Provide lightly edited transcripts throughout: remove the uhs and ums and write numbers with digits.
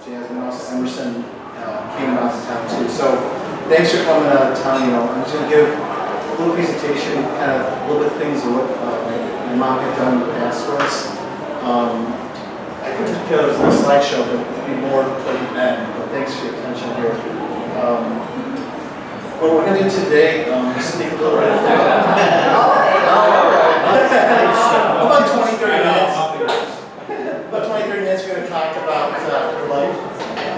Jasmine, also Emerson came out of town too. So thanks for coming out of town. I'm just going to give a little presentation, kind of a little bit of things of what my mom had done in the past for us. I put together a slideshow, but it'll be more toward the end. But thanks for your attention here. What we're going to do today, just speak a little bit about 20, 30 minutes. About 20, 30 minutes, we're going to talk about her life.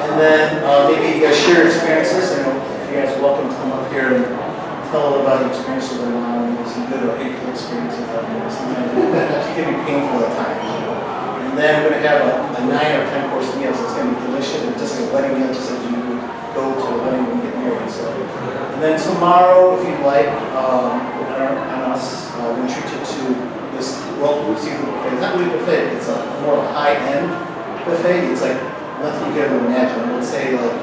And then maybe you guys share experiences. If you guys are welcome to come up here and tell a little about your experiences with your mom, some good or hateful experiences. Sometimes it can be painful at times. And then we're going to have a 9 or 10 course meal, so it's going to be delicious. It's just like a wedding meal, just as you would go to a wedding when you get married. So, and then tomorrow, if you'd like, on us, we're going to treat you to this local seafood buffet. It's not really a buffet, it's a more high-end buffet. It's like nothing you can ever imagine. I would say like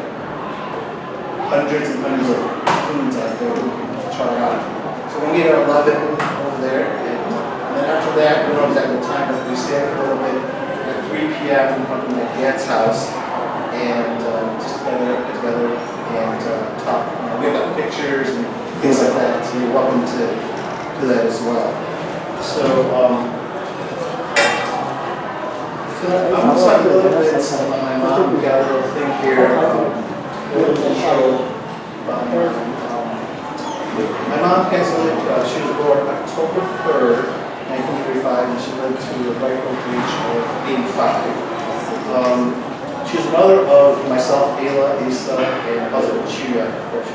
hundreds and hundreds of foods out there we can try out. So we're going to get our 11 over there. And then after that, we don't know exactly what time, but we stay for a little bit. At 3 p.m., we come to my dad's house and just get together and talk. We have pictures and things like that, so you're welcome to do that as well. So, I'm going to talk a little bit about my mom. We got a little thing here, a little intro about her. My mom, Pansy, she was born October 3rd, 1935, and she lived to the ripe old age of 85. She was the mother of myself, Ayla, Asa, and husband, Chu Yen Luke.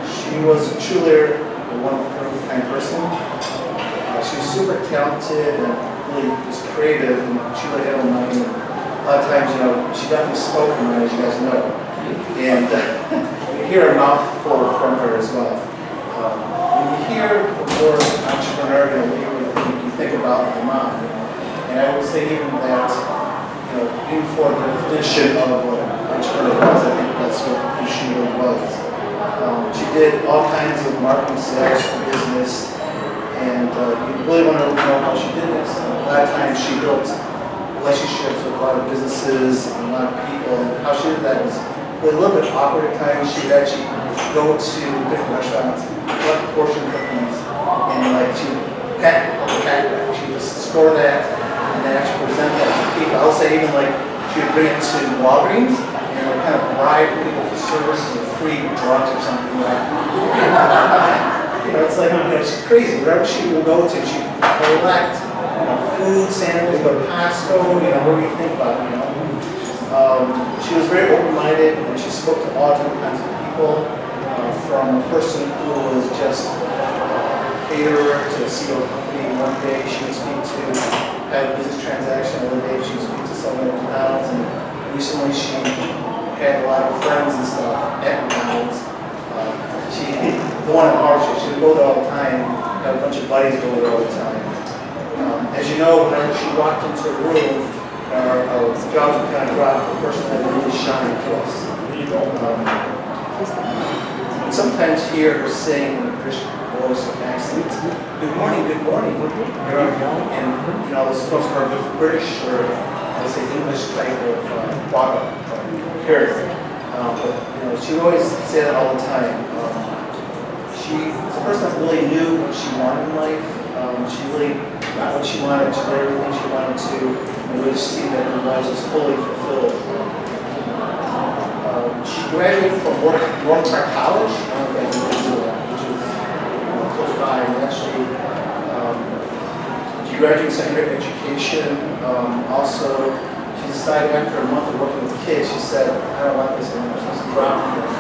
She was truly a wonderful, kind person. She was super talented and really was creative, and she really had her mind. And a lot of times, she definitely spoke her mind, as you guys know. And you hear a mouthful from her as well. When you hear the word entrepreneur, you think about my mom. And I would say even that, even for the definition of what an entrepreneur was, I think that's what she really was. She did all kinds of marketing, sales, business, and you really want to know how she did this. A lot of times she built relationships with a lot of businesses and a lot of people, and how she did that was really a little bit awkward at times. She would actually go to different restaurants, collect portion cookies, and she would pack the back. She would just store that and then actually present that to people. I would say even she would bring it to Walgreens and kind of bribe people for services or free drugs or something like that. It's like, it's crazy. Wherever she would go to, she would collect, food, sandwiches, go to Costco, whatever you think about it, She was very open-minded, and she spoke to all different kinds of people, from a person who was just a caterer to a CEO company. One day she would speak to have a business transaction, another day she would speak to someone at McDonald's, and recently she had a lot of friends and stuff at McDonald's. The one in Marshall, she would go there all the time, have a bunch of buddies go there all the time. As you know, whenever she walked into a room, our jobs would kind of drop, the person that really shine to us. And sometimes hear her saying in a Christian voice or accent, good morning, good morning. And those folks are British or let's say English type of character. But she would always say that all the time. She was a person that really knew what she wanted in life. She really got what she wanted. She did everything she wanted to, and really see that her life was fully fulfilled. She graduated from North Park College, which is close by. And actually, she graduated secondary education. Also, she decided after a month of working with kids, she said, I don't like this anymore. So she's dropping it.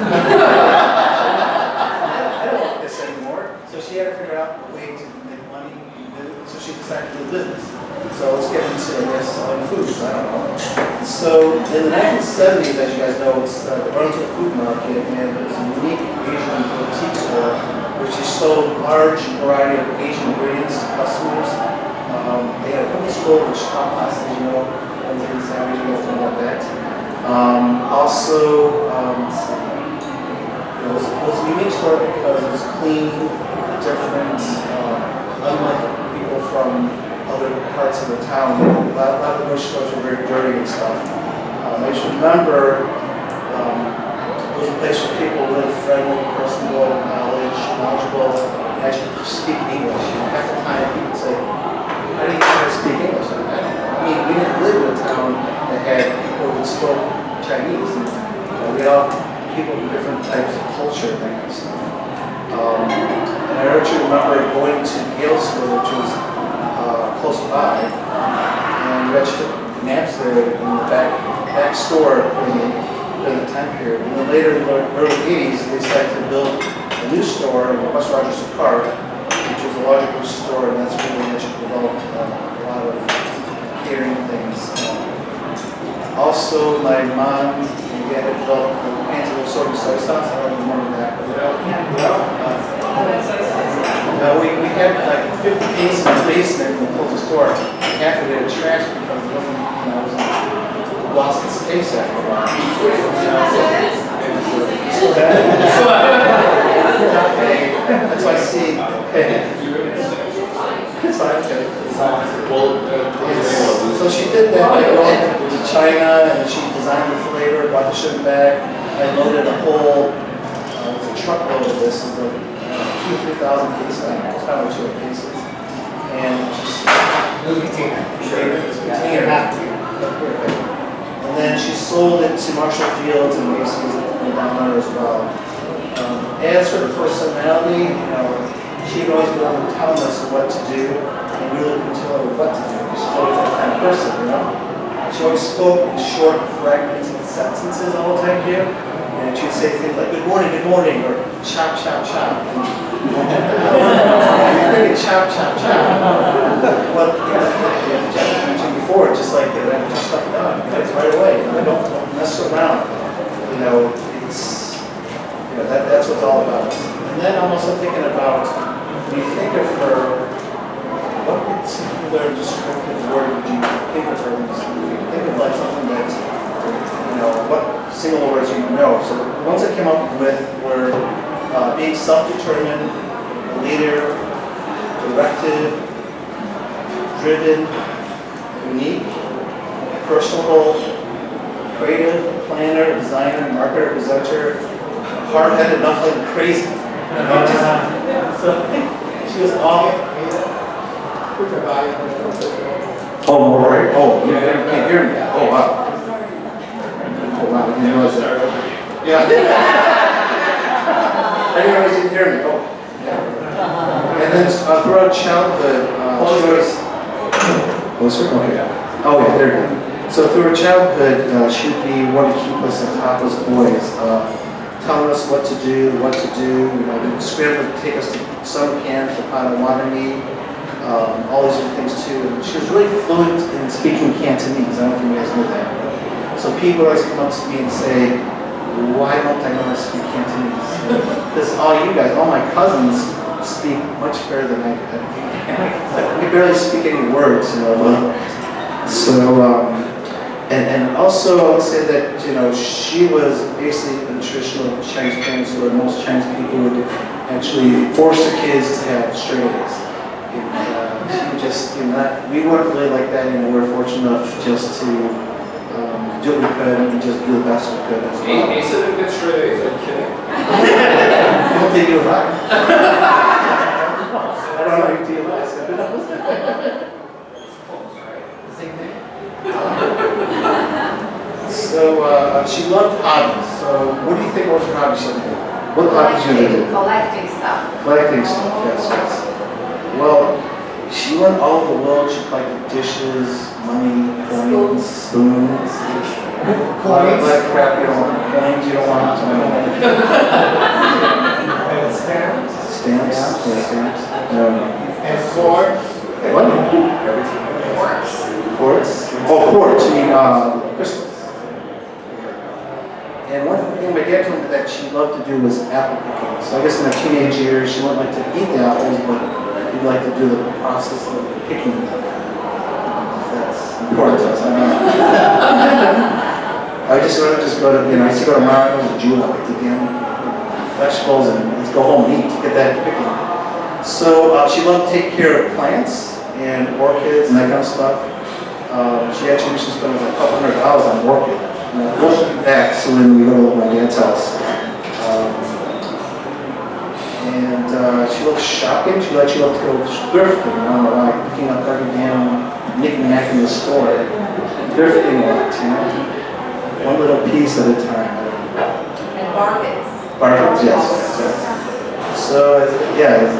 So she had to figure out a way to make money, so she decided to do business. So let's get into, foods, I don't know. So in the 1970s, as you guys know, it's the Brunswick Food Market, and it was a unique Asian boutique store, where she sold a large variety of Asian ingredients to customers. They had a cooking school, which taught classes, Wednesday and Saturday, you guys know about that. It was a unique store because it was clean, different, unlike people from other parts of the town. A lot of the grocery stores were very dirty and stuff. I just remember it was a place where people were really friendly, personable, knowledgeable, and actually speak English. Half the time people would say, how do you know how to speak English? I don't know. I mean, we didn't live in a town that had people who spoke Chinese. And, we had all people with different types of culture and that kind of stuff. And I actually remember going to Yale School, which was close by, and we actually took naps there in the back store during the time period. And then later in the early 80s, they decided to build a new store in West Rochester Park, which was a larger store, and that's when they actually developed a lot of catering things. Also, my mom had developed the Pansy little sort of soy sauce. I don't remember that. We had like 50 cases in the basement in the closest store. Half of it was trash because it wasn't, lost its taste after a while. That's why I see. It's fine. So she did that by going to China, and she designed the flavor, brought the sugar back. I loaded a whole truckload of this, like 2,000 or 3,000 cases. I don't know, it's kind of 200 cases. And just and then she sold it to Marshall Fields and Macy's down there as well. As for the personality, she'd always been able to tell us what to do, and we really couldn't tell her what to do. She's always that kind of person, She always spoke in short, fragmented sentences all the time here, and she'd say things like "good morning," or "chop, chop, chop." You're thinking "chop, chop, chop." Well, Jeff mentioned before, just like just stuff done, it's right away. Don't mess around. It's that's what it's all about. And then I'm also thinking about, when you think of her, what particular descriptive word would you think of her? Think of like something that, what single words you know. So the ones I came up with were being self-determined, a leader, directive, driven, unique, personable, creative, planner, designer, marketer, presenter, hard-headed, nothing crazy. So she was all. Oh, right. Oh, you can't hear me. Oh, wow. Oh, wow. I didn't realize that. Yeah. I didn't realize you didn't hear me. Oh, yeah. And then throughout childhood, she always. Closer? Okay. Oh, yeah, there you go. So through her childhood, she'd be one to keep us on top as boys. Telling us what to do, they'd scramble to take us to summer camp to Potawatomi, all these other things too. And she was really fluent in speaking Cantonese. I don't think you guys knew that. So people always come up to me and say, why don't I know how to speak Cantonese? Because all you guys, all my cousins speak much better than I do. We barely speak any words, So, and also I would say that, she was basically a traditional Chinese parents where most Chinese people would actually force their kids to have straight A's. She would just, we weren't really like that, we're fortunate enough just to do what we could and just do the best we could as well. He said it gets straight A's, are you kidding? I don't think you're right. I don't know if you realize. So she loved hobbies. So what do you think was her hobby? What hobbies you did? Collecting stuff. Collecting stuff, yes. Well, she went all over the world. She collected dishes, money, coins, spoons. All that crap you don't want. Coins you don't want. And stamps. Stamps? Yeah, stamps. And swords. What? Quartz. Quartz? Oh, quartz. You mean crystals. And one thing my dad told me that she loved to do was apple picking. So I guess in her teenage years, she wouldn't like to eat the apples, but she'd like to do the process of picking them. If that's important to us. I just want to go to, I used to go to Mario's and Jewel, like to get vegetables and let's go home and eat to get that picking. So she loved to take care of plants and orchids and that kind of stuff. She actually used to spend like $200 on orchid. back, so when we go to my dad's house. She loves shopping. She likes to go thrifting. I don't know why, picking up every damn knick-knack in the store. Thrifting a lot, you know? One little piece at a time. And bargains. Bargains, yes. So, yeah, as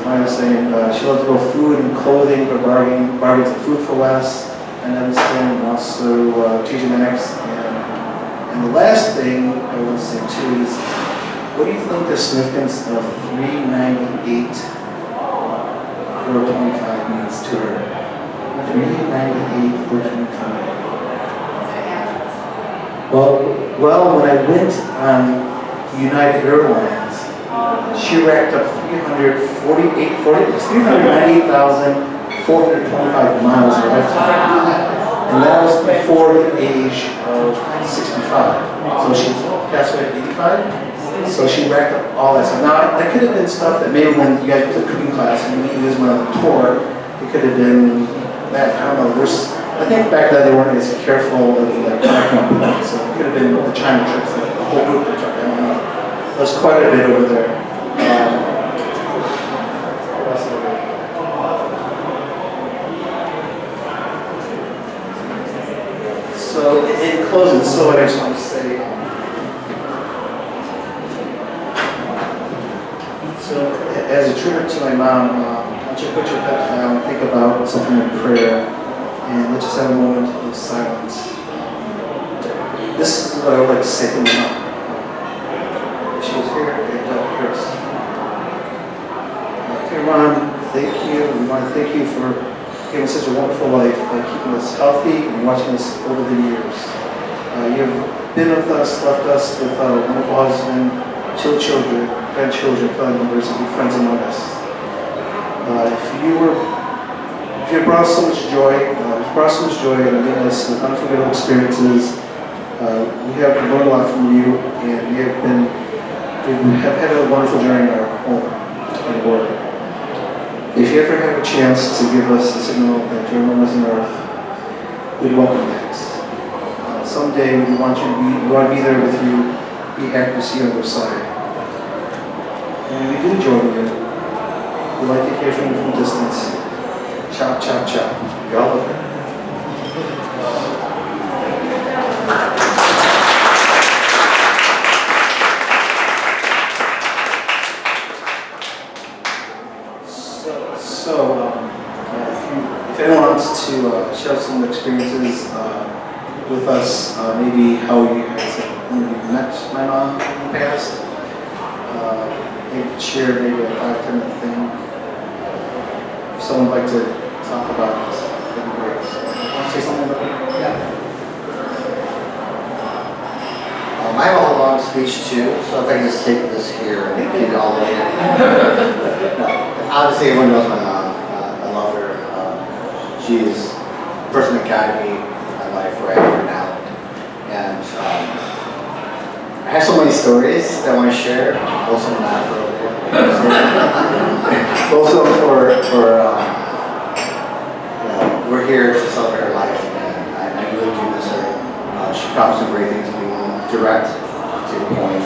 Maya was saying, she loves to go food and clothing for bargains and food for less, and Evanston, and also TJ Maxx. And the last thing I want to say too is, what do you think the significance of 398 425 means to her? 398 425. Well, when I went on United Airlines, she racked up 398,425 miles in her lifetime. And that was before the age of 65. So she passed away at 85. So she racked up all that stuff. Now, that could have been stuff that maybe when you guys took cooking class and you guys went on the tour, it could have been that, I don't know, I think back then they weren't as careful with like tracking on people. So it could have been the China trips, like the whole group they took, I don't know. There's quite a bit over there. So in closing, so I just want to say, so as a tribute to my mom, why don't you put your head down, think about something in prayer, and let's just have a moment of silence. This is what I would like to say to my mom. If she was here, I'd love to hear us. Dear Mom, thank you. We want to thank you for giving us such a wonderful life by keeping us healthy and watching us over the years. You've been with us, left us with a wonderful husband, children, grandchildren, family members, and good friends among us. If you brought so much joy, and given us unforgettable experiences, we have learned a lot from you, and we have had a wonderful journey in our home and work. If you ever have a chance to give us a signal that your home is on earth, we'd welcome that. Someday we want to be there with you. Be happy to see you on the other side. And we do join you. We like to hear from you from a distance. Chop, chop, chop. Y'all love it. If anyone wants to share some experiences with us, maybe how you met my mom in the past, maybe share maybe a 5-10 minute thing. If someone would like to talk about this, that'd be great. Want to say something about it? Yeah. I have a whole long speech too, so if I can just take this here and get it all the way in. No, obviously everyone knows my mom. I love her. She is the person that guided me in my life where I am right now. And I have so many stories that I want to share. Also not also we're here to celebrate her life, and I really do miss her. She promised some great things to me, direct, to the point,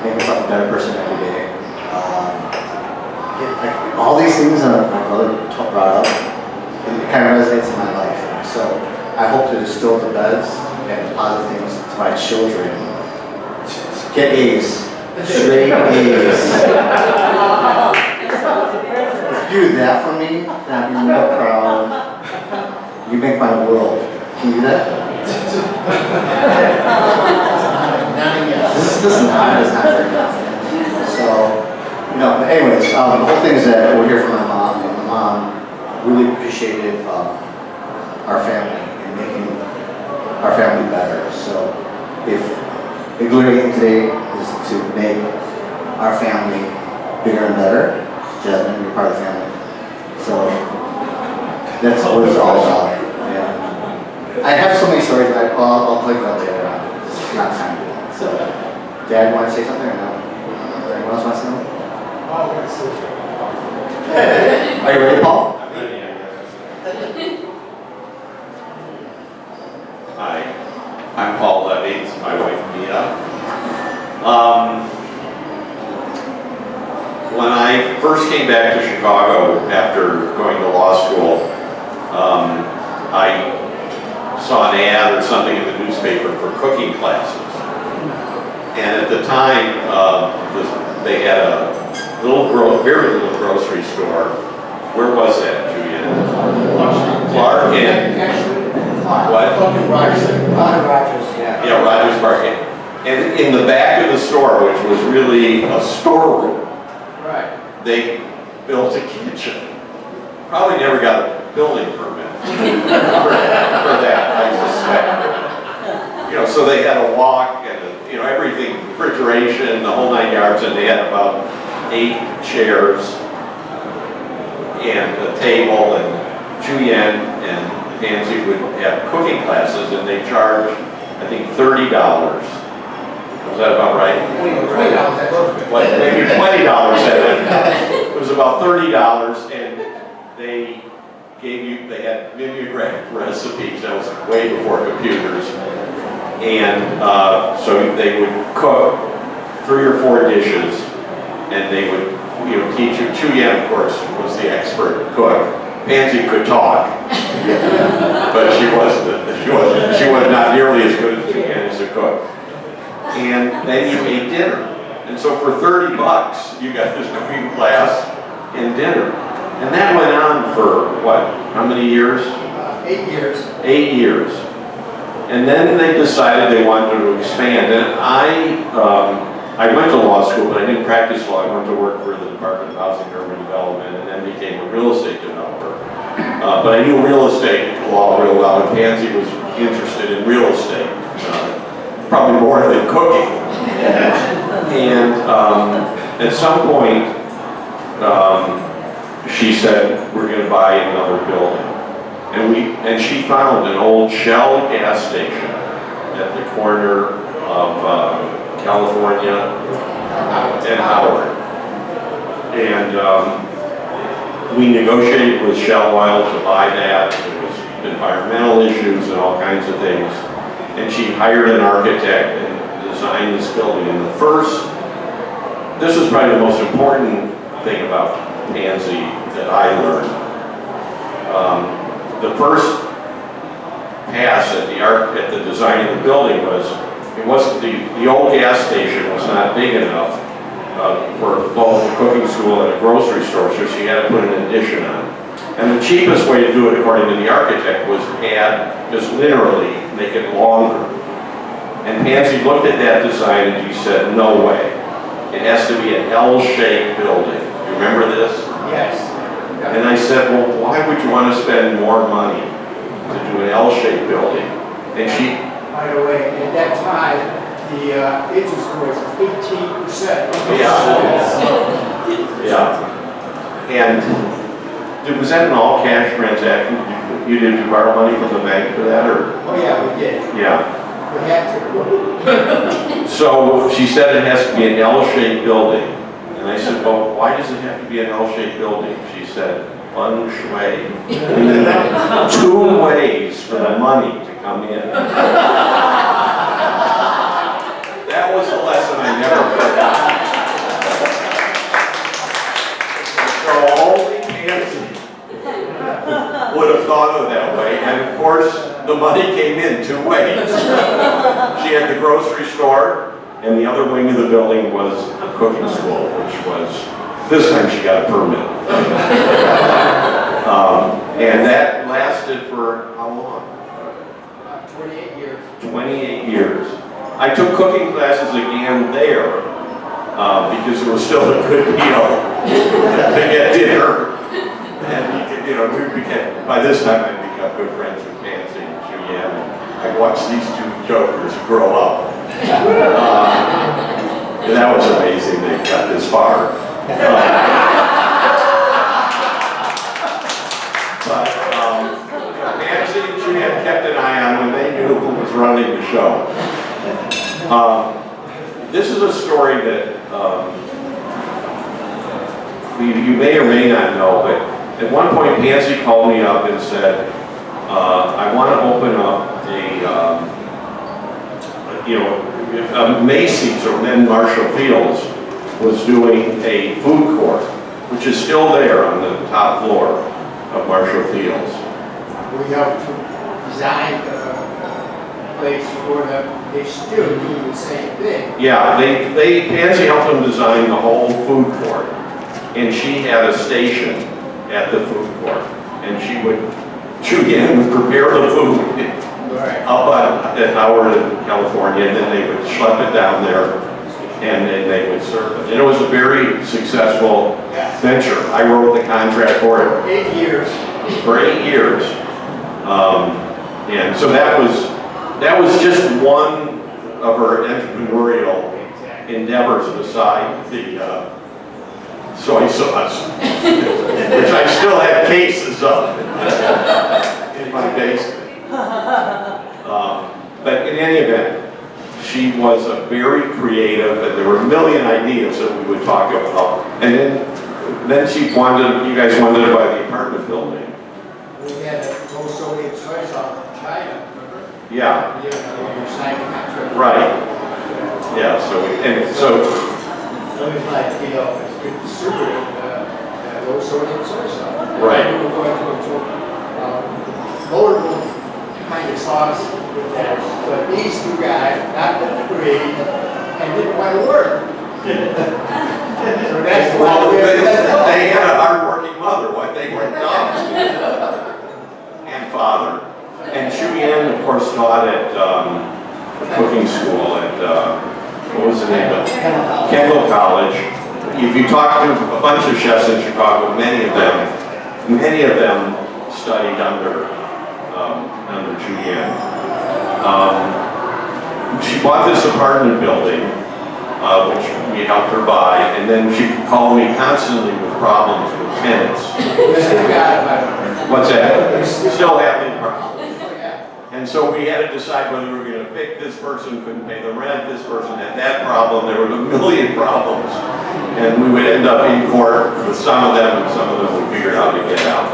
make myself a better person every day. All these things that my brother brought up, it kind of resonates in my life. So I hope to distill the beds and positive things to my children. Get A's, straight A's. If you do that for me, then I'd be real proud. You make my world. Can you do that? This is not very confident. So. No, but anyways, the whole thing is that we're here for my mom, and my mom really appreciated our family and making our family better. So if the glory today is to make our family bigger and better, Jasmine, you're part of the family. So that's what it's all about. Yeah. I have so many stories, but I'll tell you about later on. It's not time to do that. So, Dad, you want to say something or no? Anyone else want to say something? Are you ready, Paul? I'm ready, I guess. Hi. I'm Paul Levy, it's my wife Mia. When I first came back to Chicago after going to law school, I saw an ad or something in the newspaper for cooking classes. And at the time, they had a very little grocery store. Where was that, Chu Yen? Clark and what? Rogers, yeah. Yeah, Rogers Market. And in the back of the store, which was really a storeroom, Right. they built a kitchen. Probably never got a building permit for that, I suspect. So they had a walk and everything, refrigeration, the whole 9 yards, and they had about 8 chairs and a table, and Chu Yen and Pansy would have cooking classes, and they charged, I think, $30. Was that about right? Maybe $20 it was about $30, and they had mimeographed recipes. That was way before computers. And so they would cook 3 or 4 dishes, and they would teach you. Chu Yen, of course, was the expert cook. Pansy could talk, but she was not nearly as good as Chu Yen as a cook. And then you ate dinner. And so for $30, you got this cooking class and dinner. And that went on for what? How many years? 8 years. 8 years. And then they decided they wanted to expand. And I went to law school, but I didn't practice law. I went to work for the Department of Housing and Urban Development, and then became a real estate developer. But I knew real estate law real well, and Pansy was interested in real estate, probably more than cooking. And at some point, she said, "We're going to buy another building." And she found an old Shell gas station at the corner of California and Howard. And we negotiated with Shell Oil to buy that. There was environmental issues and all kinds of things. And she hired an architect and designed this building. And this is probably the most important thing about Pansy that I learned. The first pass at the design of the building was, it wasn't the old gas station was not big enough for both a cooking school and a grocery store, so she had to put an addition on. And the cheapest way to do it, according to the architect, was just literally make it longer. And Pansy looked at that design and she said, "No way. It has to be an L-shaped building." You remember this? Yes. And I said, "Well, why would you want to spend more money to do an L-shaped building?" And she, By the way, at that time, the interest was 18%. yeah. And was that an all-cash transaction? Did you borrow money from the bank for that, or? Oh, yeah, we did. Yeah. We had to. So she said it has to be an L-shaped building. And I said, "Well, why does it have to be an L-shaped building?" She said, "Feng shui." 2 ways for the money to come in. That was a lesson I never forgot. So only Pansy would have thought of that way. And of course, the money came in 2 ways. She had the grocery store, and the other wing of the building was a cooking school, which was, this time she got a permit. And that lasted for how long? 28 years. 28 years. I took cooking classes again there because it was still a good deal to get dinner. And we became, by this time I'd become good friends with Pansy and Chu Yen. I watched these 2 jokers grow up. And that was amazing they got this far. But Pansy and Chu Yen kept an eye on when they knew who was running the show. This is a story that you may or may not know, but at one point Pansy called me up and said, "I want to open up a Macy's or then Marshall Fields was doing a food court, which is still there on the top floor of Marshall Fields. We helped to design the place for them. They still do the same thing. Yeah, Pansy helped them design the whole food court, and she had a station at the food court, and Chu Yen would prepare the food Right. up at Howard in California, and then they would schlep it down there, and then they would serve it. And it was a very successful venture. I wrote the contract for it. 8 years. For 8 years. And so that was just one of her entrepreneurial endeavors beside the soy sauce, which I still have cases of in my basement. But in any event, she was a very creative, and there were a million ideas that we would talk about. And then you guys wanted to buy the apartment building. We had also the choice of China. Yeah. You signed a contract. Right. Yeah. So So it's like, it's good distributed, also the choice of. Right. We were going to go to lower kind of sauce with that. But these two guys got the degree and didn't want to work. So that's why they had a hard-working mother. Why they weren't dumb. And father. And Chu Yen, of course, taught at cooking school at what was the name of it? Kendall College. If you talk to a bunch of chefs in Chicago, many of them studied under Chu Yen. She bought this apartment building, which we helped her buy, and then she called me constantly with problems with tenants. What's that? Still having problems. And so we had to decide whether we were going to pick this person couldn't pay the rent, this person had that problem, there were a million problems. And we would end up in court with some of them, and some of them we figured out to get out.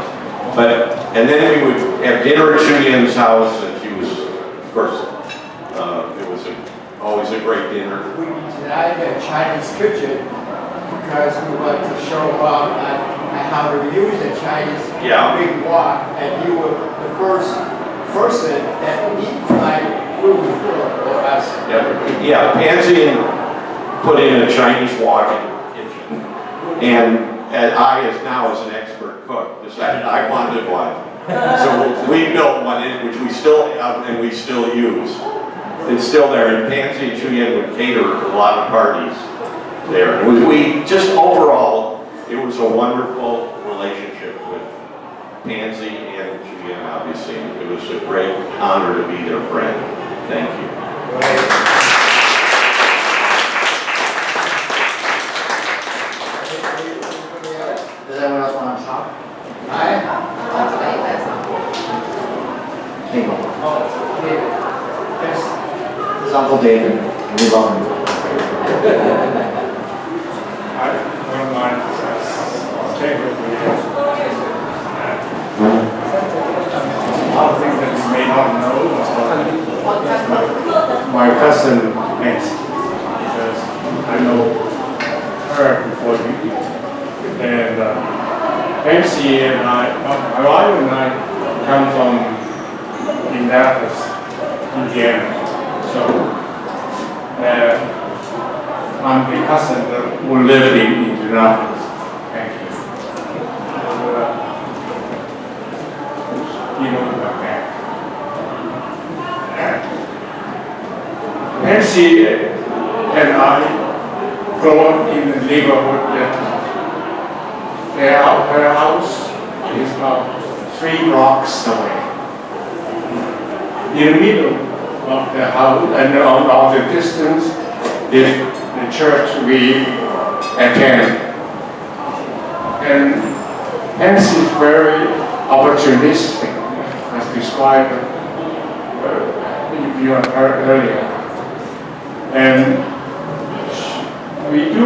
And then we would have dinner at Chu Yen's house, and she was, of course, it was always a great dinner. We designed a Chinese kitchen because we wanted to show off on how to use the Chinese big wok, and you were the first person that eat my food for us. Yeah, Pansy put in a Chinese wok in the kitchen, and I, as an expert cook, decided I wanted one. So we built one, which we still have and we still use. It's still there, and Pansy and Chu Yen would cater a lot of parties there. Overall, it was a wonderful relationship with Pansy and Chu Yen, obviously. It was a great honor to be their friend. Thank you. Does anyone else want to talk? David. Yes. This is Uncle David, and we love him. I don't mind staying with you. A lot of things that you may not know my cousin Nancy, because I know her before you. And Nancy and my wife and I come from Indianapolis, Indiana. So I'm the cousin who lived in Indianapolis. Thank you. You know about that. Nancy and I grew up in the neighborhood that her house is about 3 blocks away. In the middle of the house and of the distance is the church we attend. And Pansy is very opportunistic, as described you have heard earlier. And we did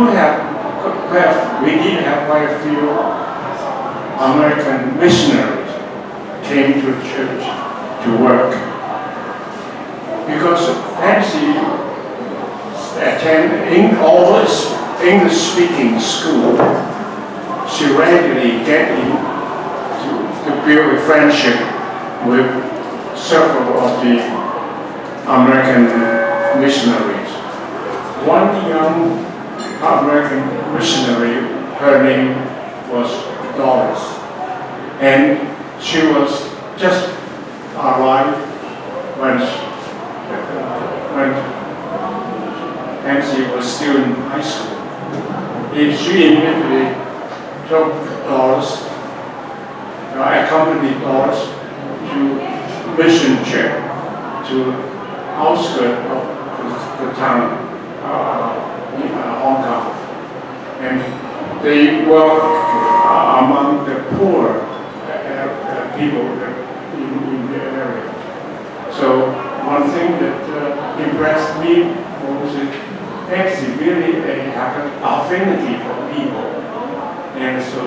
have quite a few American missionaries came to church to work. Because Pansy attended English-speaking school. She regularly get in to build a friendship with several of the American missionaries. One young American missionary, her name was Doris, and she was just arrived when Pansy was still in high school. She immediately took Doris, accompanied Doris to mission trip to outskirts of the town, Hong Kong. And they were among the poor people in the area. So one thing that impressed me was that Pansy really have an affinity for people. And so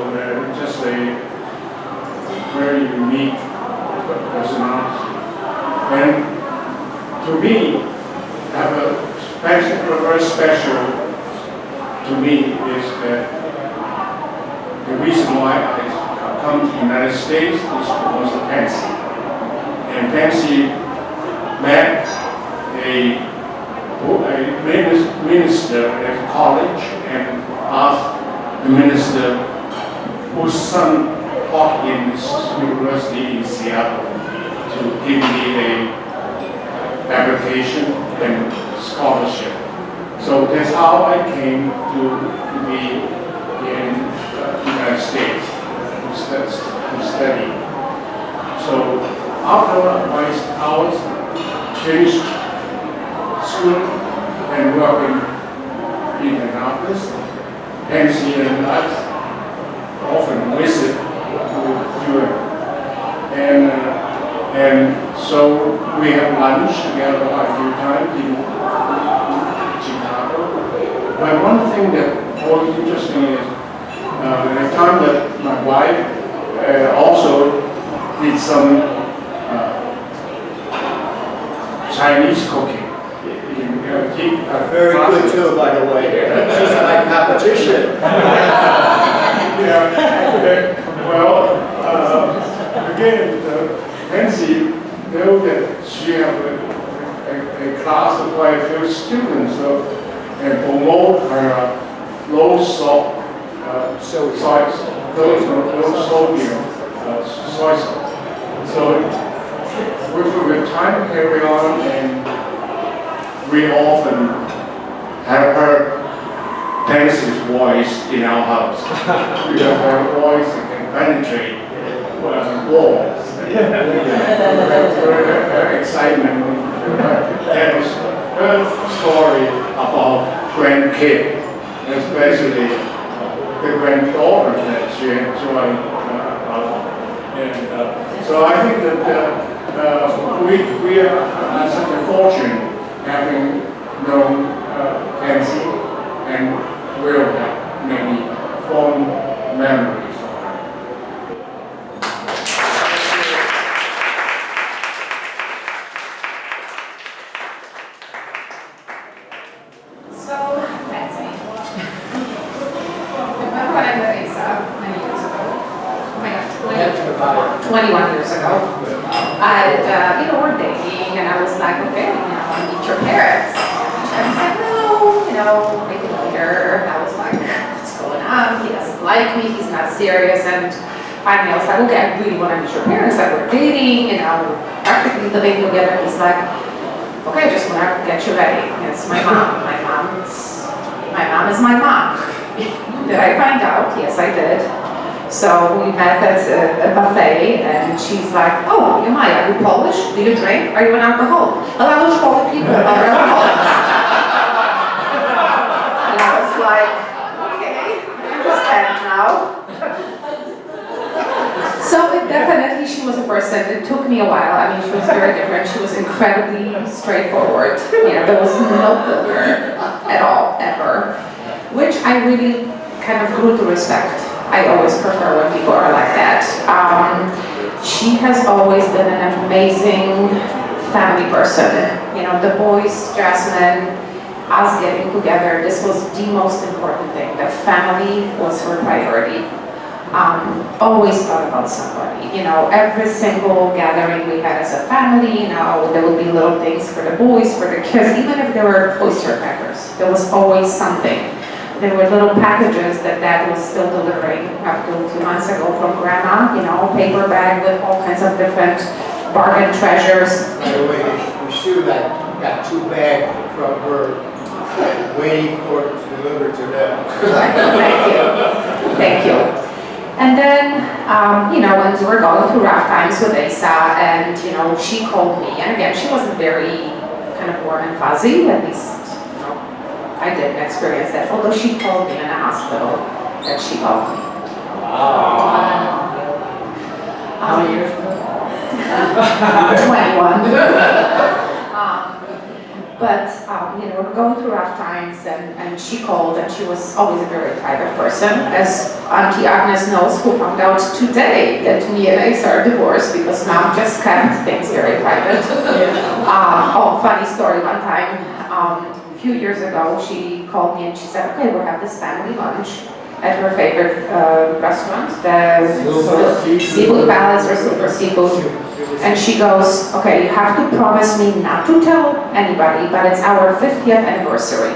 just a very unique personality. And to me, very special to me is that the reason why I come to the United States is because of Pansy. And Pansy met a minister at college and asked the minister whose son taught in this university in Seattle to give me a application and scholarship. So that's how I came to be in the United States to study. So after I was finished school and working in Annapolis, Pansy and I often visit with you, and so we have lunch together a few times in Chicago. But one thing that was interesting is at the time that my wife also did some Chinese cooking. Very good too, by the way. She's my competition. Yeah. Well, again, Pansy knew that she had a class of quite a few students, and promote her low salt, low sodium soy sauce. So with time carry on, and we often have heard Pansy's voice in our house. We have her voice that can penetrate walls. Her excitement. That was her story about grandkids, especially the granddaughter that she enjoyed. So I think that we are such a fortune having known Pansy, and will have many fond memories of her. So, Pansy. Remember when I met Asa many years ago? Oh my God, 21 years ago. We're dating, and I was like, okay, I meet your parents. And he's like, no, maybe later. And I was like, what's going on? He doesn't like me, he's not serious. And finally I was like, okay, I really want to meet your parents. Like, we're dating, practically living together. He's like, okay, just want to get you ready. It's my mom. My mom is my mom. Did I find out? Yes, I did. So we met at a buffet, and she's like, oh, Maja, are you Polish? Do you drink? Are you an alcoholic? A lot of Polish people are alcoholics. And I was like, okay, I understand now. So definitely she was a person. It took me a while. I mean, she was very different. She was incredibly straightforward. There was no filter at all, ever. Which I really kind of grew to respect. I always prefer when people are like that. She has always been an amazing family person. You know, the boys, Jasmine, us getting together, this was the most important thing. The family was her priority. Always thought about somebody. You know, every single gathering we had as a family, you know, there would be little things for the boys, for the kids, even if there were oyster crackers. There was always something. There were little packages that Dad was still delivering up to a few months ago from Grandma, you know, paper bag with all kinds of different bargain treasures. By the way, we still got 2 bags from her waiting for it to deliver to them. Thank you. Thank you. And then, you know, when we were going through rough times with Asa, and, you know, she called me, and again, she wasn't very kind of warm and fuzzy, at least, you know, I didn't experience that, although she told me in the hospital that she loved me. How many years ago? 21. But, you know, we're going through rough times, and she called, and she was always a very private person, as Auntie Agnes knows, who found out today that me and Asa are divorced because Mom just kept things very private. Funny story, one time, a few years ago, she called me and she said, okay, we'll have this family lunch at her favorite restaurant, the Seafood Palace or Silver Seafood. And she goes, okay, you have to promise me not to tell anybody, but it's our 50th anniversary.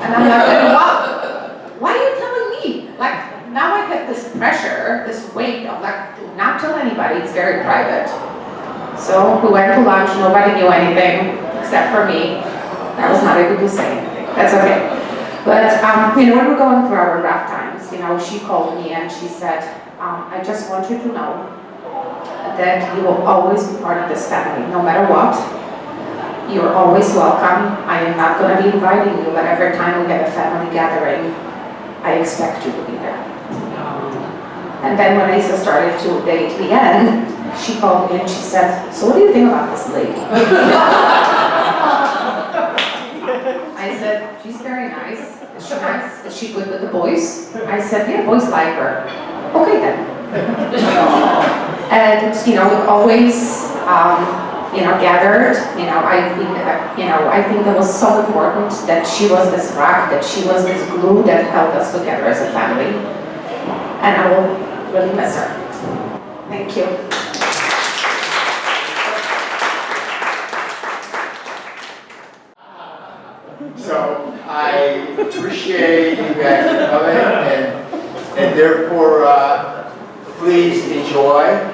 And I'm like, what? Why are you telling me? Like, now I get this pressure, this weight of like, do not tell anybody, it's very private. So we went to lunch, nobody knew anything except for me. I was not able to say anything, that's okay. But, you know, when we're going through our rough times, you know, she called me and she said, I just want you to know that you will always be part of this family, no matter what. You're always welcome. I am not going to be inviting you, but every time we have a family gathering, I expect you to be there. And then when Asa started to date the end, she called me and she said, so what do you think about this lady? I said, she's very nice. Is she nice? Is she good with the boys? I said, yeah, boys like her. Okay then. And, you know, we've always, you know, gathered, you know, I think that was so important that she was this rock, that she was this glue that held us together as a family. And I will really miss her. Thank you. So I appreciate you guys coming, and therefore, please enjoy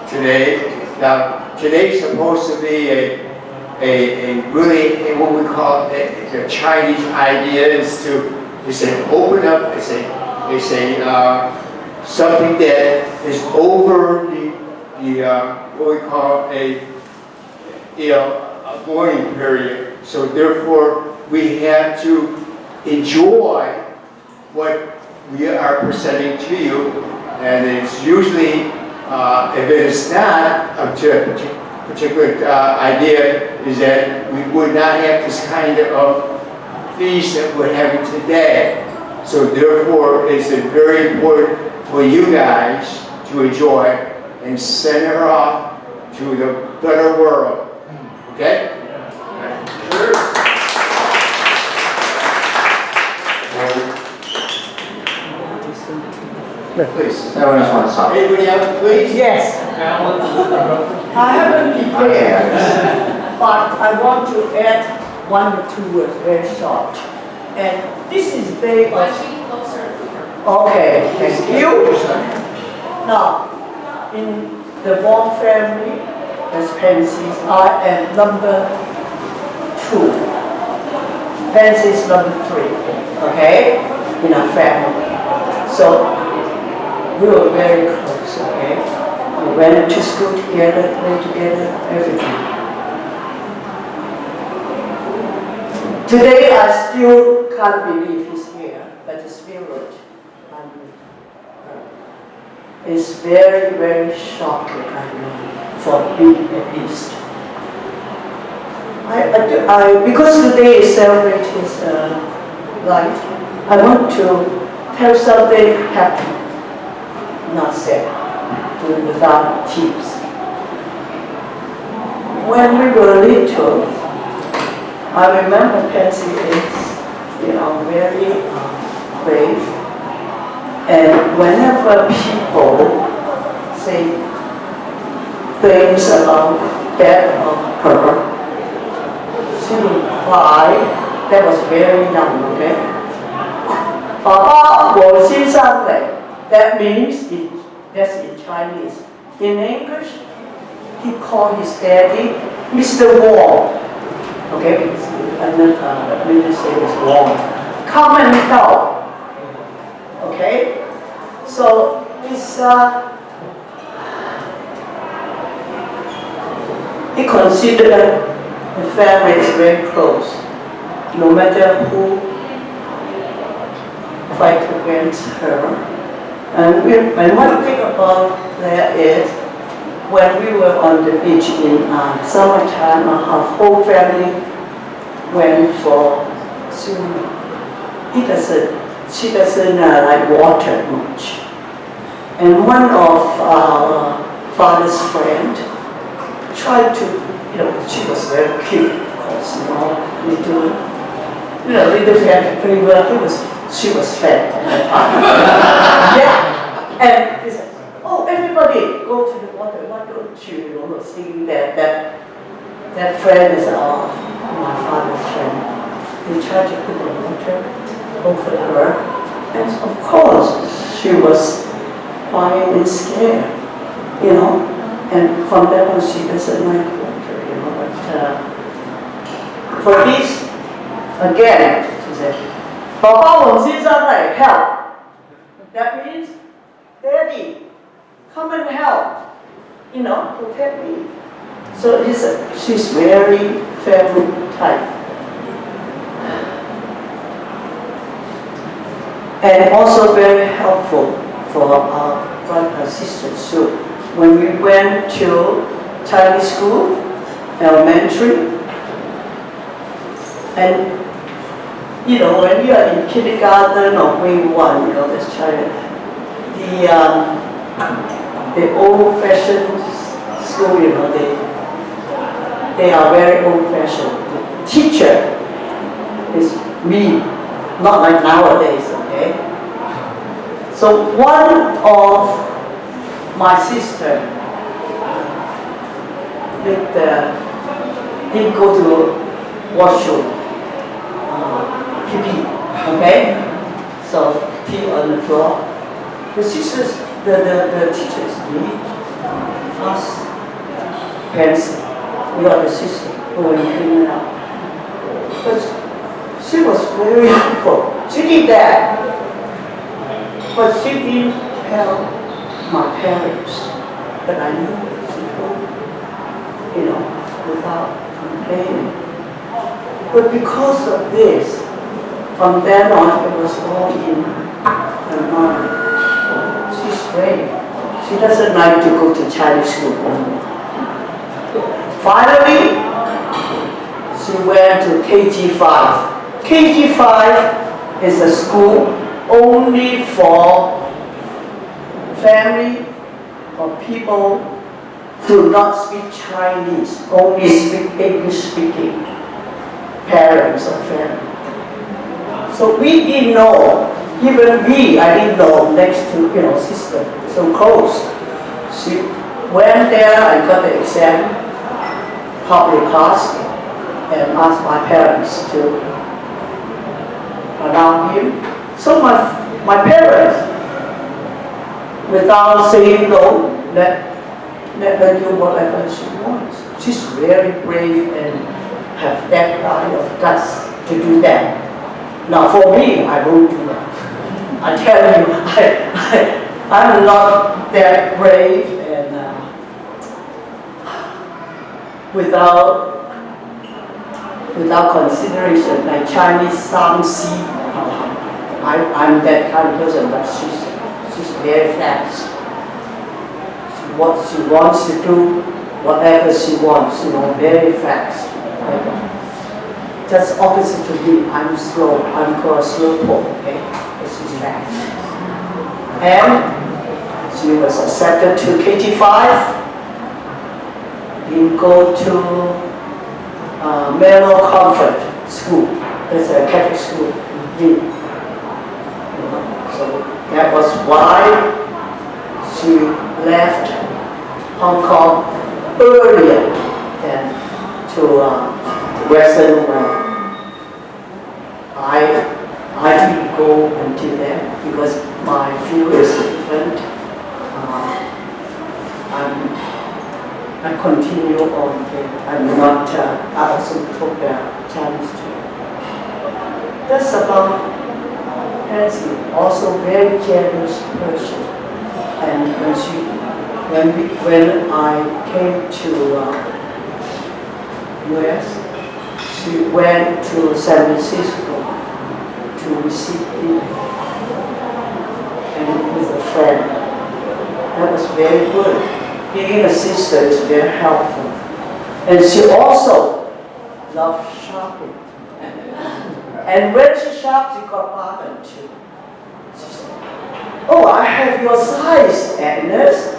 today. Now, today's supposed to be a really what we call a Chinese idea is to open up. It's something that is over the what we call a mourning period. So therefore, we have to enjoy what we are presenting to you, and it's usually, if it is not up to a particular idea, is that we would not have this kind of feast that we're having today. So therefore, it's very important for you guys to enjoy and send her off to the better world. Okay? Sure. Please, everyone else wants to talk. Anybody else, please? Yes, I haven't prepared, but I want to add 1 or 2 words, very short. And this is day of... Okay, thank you. Now, in the Wong family, as Pansy, I am number 2. Pansy is number 3, okay, in our family. So, we were very close, okay? We went to school together, played together, everything. Today, I still can't believe he's here, but the spirit is very, very shocking, I know, for me at least. Because today is celebrate his life, I want to tell something happy. Not sad, without tears. When we were little, I remember Pansy is, very brave. And whenever people say things about that of her, she would cry. That was very young, okay? 爸爸我先生嚟. That means, that's in Chinese. In English, he called his daddy Mr. Wong. Okay, middle name is Wong. Come and help. Okay? So, it's, he considered the family is very close. No matter who fight against her. And one thing about that is, when we were on the beach in summertime, our whole family went for swimming. She doesn't like water much. And one of our father's friend tried to, she was very cute, of course, little fat, she was fat at that time. Yeah. And he said, oh, everybody go to the water. Why don't you, seeing that friend is my father's friend. They tried to put the water over her. And of course, she was crying and scared, And from that on, she doesn't like water, But for this, again, she said, Papa Wong先生嚟 help. That means, Daddy, come and help. Protect me. So she's very family type. And also very helpful for our brother and sisters too. When we went to Chinese school, elementary, and when you are in kindergarten or grade 1, that's China, the old-fashioned school, they are very old-fashioned. The teacher is mean, not like nowadays, okay? So one of my sister didn't go to washroom, pee, okay? So pee on the floor. The sisters, the teachers, asked Pansy, you are the sister, go and clean it up. But she was very helpful. She did that, but she didn't tell my parents. But I knew she told, without complaining. But because of this, from then on, it was all in her mind. She's brave. She doesn't like to go to Chinese school only. Finally, she went to KG5. KG5 is a school only for family or people who do not speak Chinese, only speak English-speaking parents or family. So we didn't know, even me, I didn't know, next to, sister, so close. She went there and got the exam, probably passed, and asked my parents to allow him. So my parents, without saying no, let her do whatever she wants. She's very brave and have that kind of guts to do that. Now for me, I won't do that. I tell you, I'm not that brave and without consideration, like Chinese Samsi, I'm that kind of person, but she's very fast. What she wants to do, whatever she wants, very fast. Just opposite to me, I'm slow. I'm called slowpoke, okay? But she's fast. And she was accepted to KG5. Didn't go to Mellow Comfort School. It's a Catholic school. So that was why she left Hong Kong earlier than to Western world. I didn't go until then because my field is different. I continue on there. I'm not, I also took the Chinese too. That's about Pansy, also very generous person. And when I came to US, she went to San Francisco to receive me and with a friend. That was very good. Being a sister is very helpful. And she also loved shopping. And when she shopped, she got bargain too. She said, "Oh, I have your size, Agnes."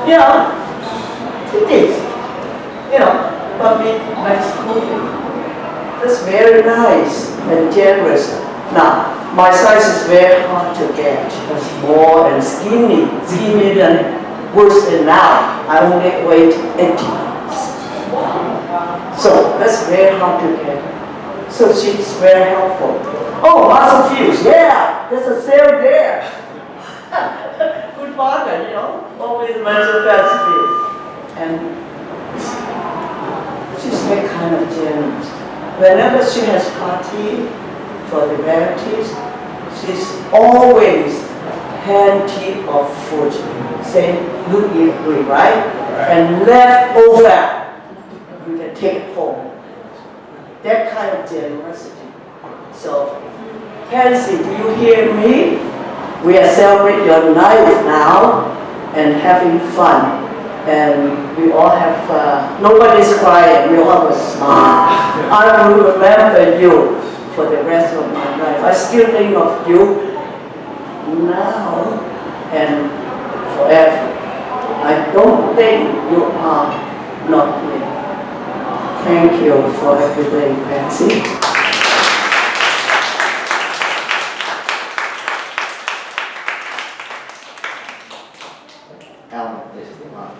Yeah, it is. But me, my schooling. That's very nice and generous. Now, my size is very hard to get. It's more and skinny than worse than now. I only weigh 80 pounds. So that's very hard to get. So she's very helpful. Oh, muscle fuse, yeah, there's a sale there. Good bargain, always mention muscle fuse. And she's very kind of generous. Whenever she has party for the relatives, she's always hand tea of food, saying, "Look, eat, right? And left over, you can take it home." That kind of generosity. So, Pansy, do you hear me? We are celebrating your life now and having fun. And we all have, nobody's crying, we all have a smile. I will remember you for the rest of my life. I still think of you now and forever. I don't think you are not me. Thank you for everything, Pansy. Allan, please come on.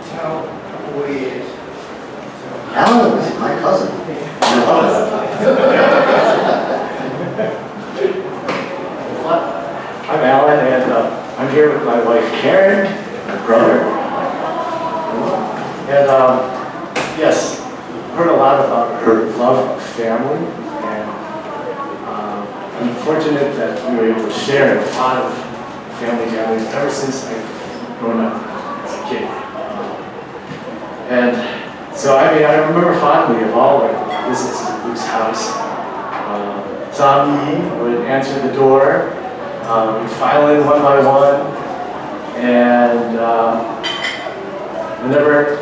Tell who he is. Allan is my cousin. I'm Allan, and I'm here with my wife Karen, my brother. And yes, heard a lot about her love of family, and I'm fortunate that we were able to share a lot of family values ever since I've grown up as a kid. And so, I remember fondly of all our visits to Luke's house. Zombie would answer the door, we'd file in one by one, and whenever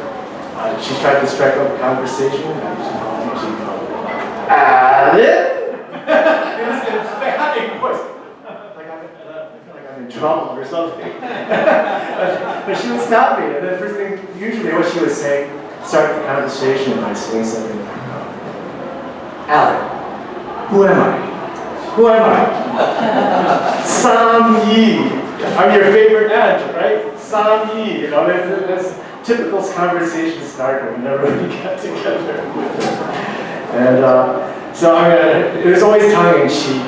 she tried to strike up a conversation, I usually go, "Allan?" It was an emphatic voice. I feel like I'm in trouble or something. But she would stop me, and the first thing, usually what she would say, start the conversation by saying something like, "Allan, who am I? Who am I?" Sam Yi. I'm your favorite aunt, right? Sam Yi. That's typical conversation starter whenever we got together. And so, it was always tongue in cheek.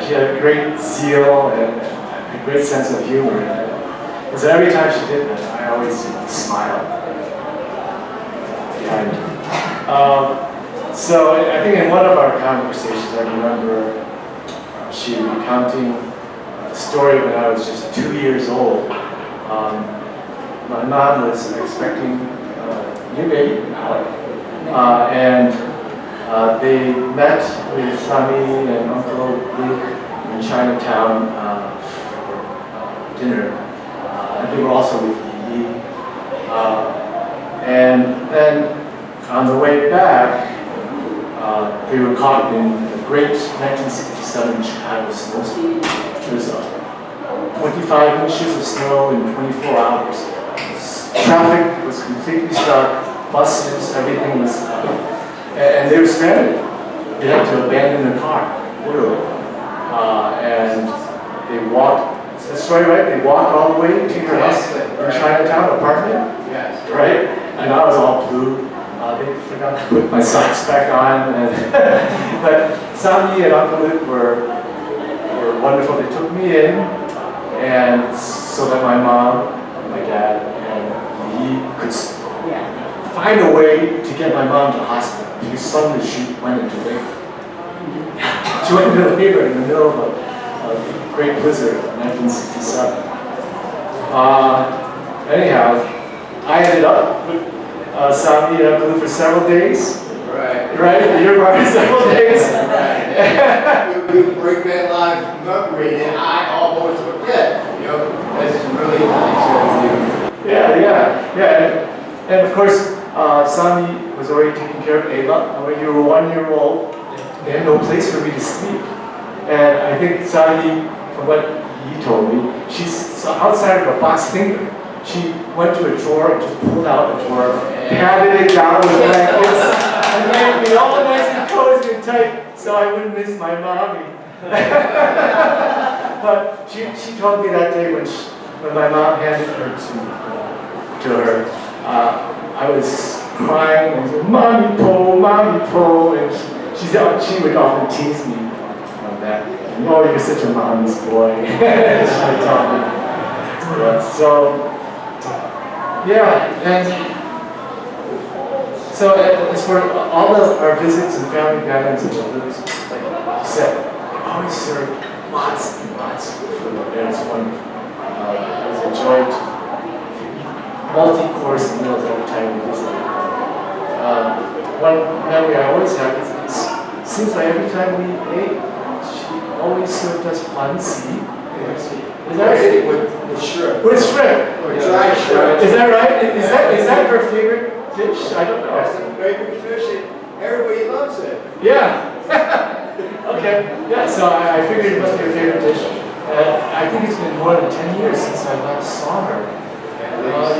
She had a great zeal and a great sense of humor. And so every time she did that, I always smiled. So I think in one of our conversations, I remember she recounting a story when I was just 2 years old. My mom was expecting a new baby, Alec, and they met with Sammy and Uncle Luke in Chinatown for dinner. And they were also with Yi. And then on the way back, they were caught in the great 1967 Chicago snowstorm. It was 25 inches of snow in 24 hours. Traffic was completely stuck. buses, everything was, and they were stranded. They had to abandon the car, literally. And they walked, that's right? They walked all the way to your house in Chinatown apartment? Yes. Right? And I was all blue. They forgot to put my socks back on. And but Sammy and Uncle Luke were wonderful. They took me in, and so that my mom, my dad, and he could find a way to get my mom to the hospital. Because suddenly she went into labor. She went into labor in the middle of a great blizzard in 1967. Anyhow, I ended up with Sammy and Uncle Luke for several days. Right. Right? You're part of several days. Right. You break that line of memory, and I almost forget. That's really nice of you. Yeah. And of course, Sammy was already taking care of Ayla. When you were 1 year old, they had no place for me to sleep. And I think Sammy, from what he told me, she's outside of a box thinker. She went to a drawer and just pulled out a drawer, patted it down with blankets, and made me all nice and cozy and tight so I wouldn't miss my mommy. But she told me that day when my mom handed her to her, I was crying and said, Mommy Po, and she would often tease me on that. Oh, you're such a mommy's boy. She would tell me. So as for all of our visits and family gatherings and children's, like you said, we always served lots and lots of food, and it's wonderful. It was a joy to eat multi-course meals every time we visited. One memory I always have is it seems like every time we ate, she always served us Pansy. Is that right? With shrimp. With shrimp. Or dry shrimp. Is that right? Is that her favorite dish? I don't know. That's a favorite dish. Everybody loves it. Yeah. Okay. Yeah. So I figured it must be her favorite dish. I think it's been more than 10 years since I last saw her.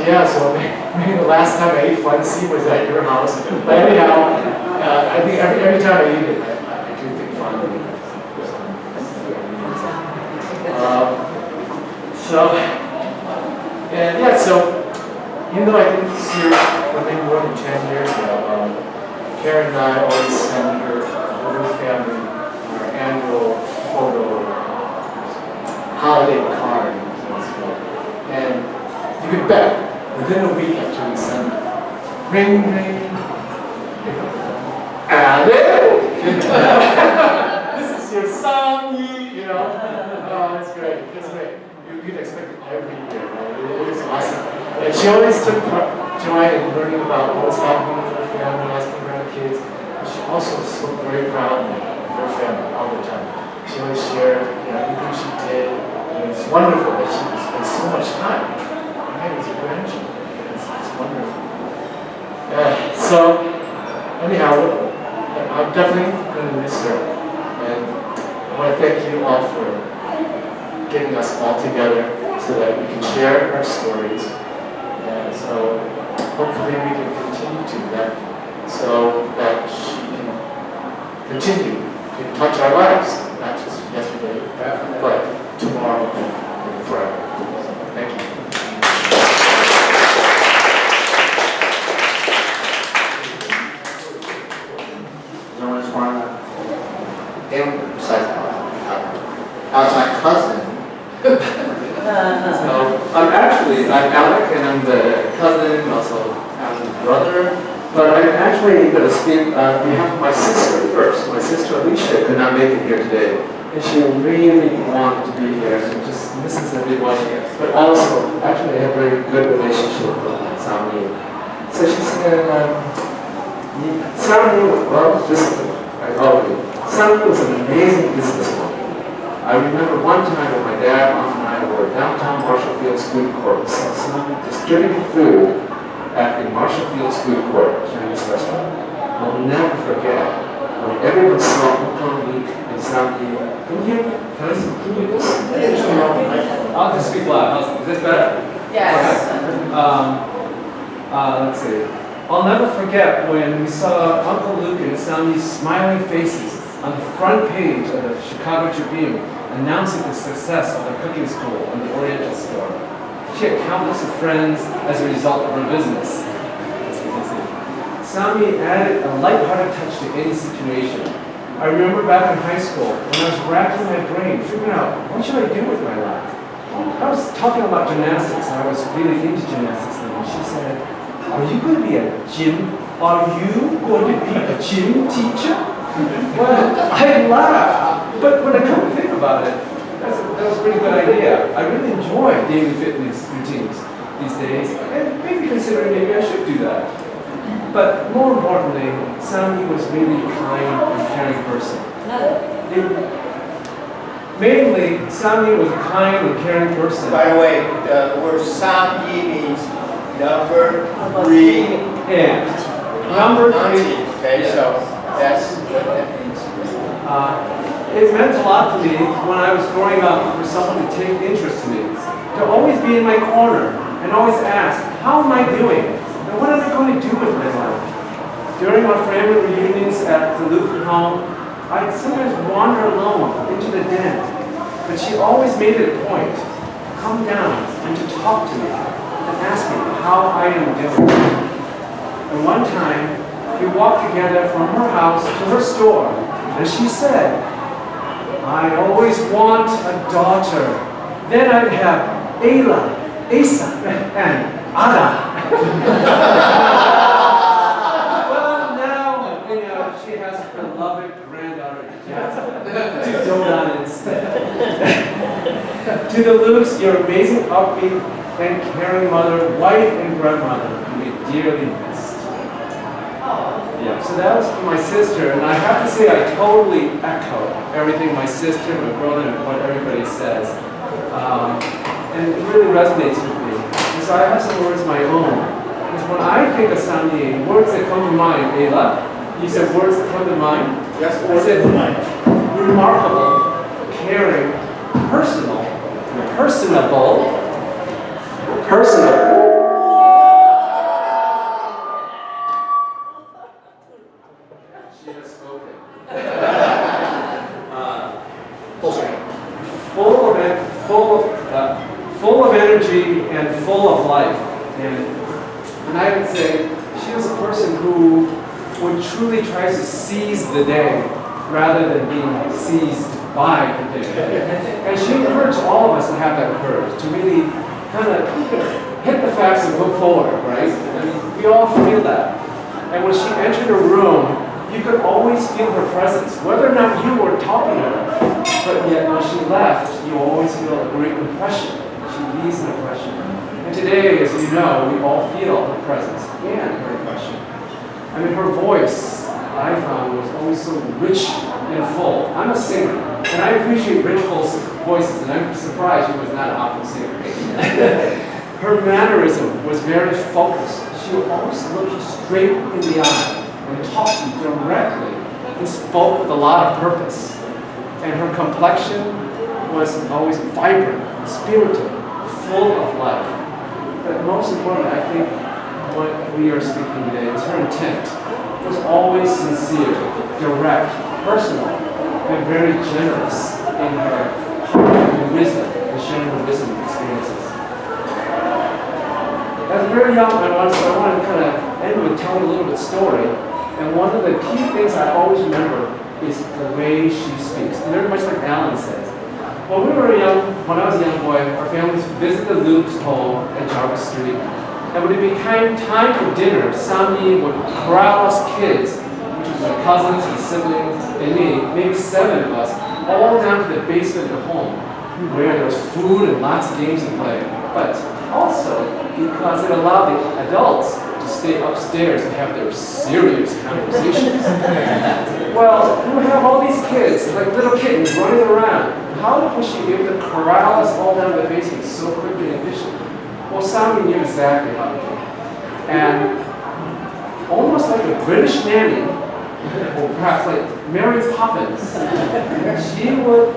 Yeah. So maybe the last time I ate Pansy was at your house. But anyhow, I think every time I eat it, I do think fondly. So even though I didn't see her for maybe more than 10 years now, Karen and I always send her little family our annual photo holiday card. And you can bet, within a week after we send it, ring, ring, Alec! This is your son, it's great. You'd expect it every year. It was awesome. And she always took joy in learning about what was happening with her family, asking her kids. And she also spoke very proudly of her family all the time. She always shared everything she did. And it's wonderful that she spent so much time with her grandchildren. It's wonderful. So, anyhow, I'm definitely going to miss her. And I want to thank you all for getting us all together so that we can share our stories. And so hopefully we can continue to do that so that she can continue to touch our lives, not just yesterday, but tomorrow and forever. So, thank you. No, just want to, and besides Alex, my cousin. I'm Alec, and I'm the cousin, also Alan's brother. But I'm actually going to speak on behalf of my sister first. My sister Alicia could not make it here today, and she really wanted to be here. She just misses everybody. But also, actually, I have a very good relationship with Sammy. So she said, Sammy, well, just I told you, Sammy was an amazing businesswoman. I remember one time when my dad, Mom, and I were downtown Marshall Field's food court. We saw someone distributing food at the Marshall Field's food court, Chinese restaurant. I'll never forget when everyone saw Uncle Luke and Sammy. Can you hear me? Can you hear this? I'll just speak loud. Is this better? Yes. Let's see. I'll never saw Uncle Luke and Sammy's smiling faces on the front page of the Chicago Tribune announcing the success of the cooking school and the Oriental store. She had countless of friends as a result of her business. Sammy added a light-hearted touch to any situation. I remember back in high school when I was racking my brain, figuring out what should I do with my life. I was talking about gymnastics, and I was really into gymnastics then. And she said, "Are you going to be a gym? Are you going to be a gym teacher?" Well, I laughed, but when I come to think about it, that was a pretty good idea. I really enjoy daily fitness routines these days, and maybe considering maybe I should do that. But more importantly, Sammy was really a kind and caring person. Mainly, Sammy was a kind and caring person. By the way, the word Samyi means number 3. And number 3. Okay, yeah. so that's what that means. It meant a lot to me when I was growing up for someone to take interest in me, to always be in my corner and always ask, how am I doing? And what am I going to do with my life? During our family reunions at the Luke home, I'd sometimes wander alone into the den, but she always made it a point to come down and to talk to me and ask me how I am doing. And one time, we walked together from her house to her store, and she said, "I always want a daughter. Then I'd have Ayla, Asa, and Ada." Well, now, she has her beloved granddaughter, Jasmine, to dote on instead. To the Lukes, your amazing, upbeat, and caring mother, wife, and grandmother will be dearly missed. Yeah, so that was for my sister, and I have to say I totally echo everything my sister, my brother, and what everybody says. And it really resonates with me. And so I have some words of my own. Because when I think of Sammy, words that come to mind, Ayla, you said words that come to mind? Yes, I said remarkable, caring, personal, personable, personal. She has spoken. Full of energy and full of life. And I would say she was a person who would truly try to seize the day rather than being seized by the day. And she encouraged all of us to have that courage, to really kind of hit the facts and go forward, right? And we all feel that. And when she entered a room, you could always feel her presence, whether or not you were talking to her. But yet when she left, you always feel a great impression. She leaves an impression. And today, as you know, we all feel her presence and her impression. I mean, her voice, I found, was always so rich and full. I'm a singer, and I appreciate rich, full voices, and I'm surprised she was not an opera singer. Her mannerism was very focused. She would always look you straight in the eye and talk to you directly and spoke with a lot of purpose. And her complexion was always vibrant, spirited, full of life. But most importantly, I think what we are speaking today is her intent. It was always sincere, direct, personal, and very generous in her wisdom and sharing her wisdom experiences. As a very young, I want to kind of end with telling a little bit of story. And one of the key things I always remember is the way she speaks. And very much like Allan says. When I was a young boy, our families visited the Luke's home at Jarvis Street. And when it became time for dinner, Sammy would corral us kids, which was my cousins and siblings and me, maybe 7 of us, all down to the basement of the home, where there was food and lots of games to play. But also because it allowed the adults to stay upstairs and have their serious conversations. Well, we have all these kids, like little kittens, running around. How was she able to corral us all down to the basement so quickly and efficiently? Well, Sammy knew exactly how to do it. And almost like a British nanny, or perhaps like Mary Poppins, she would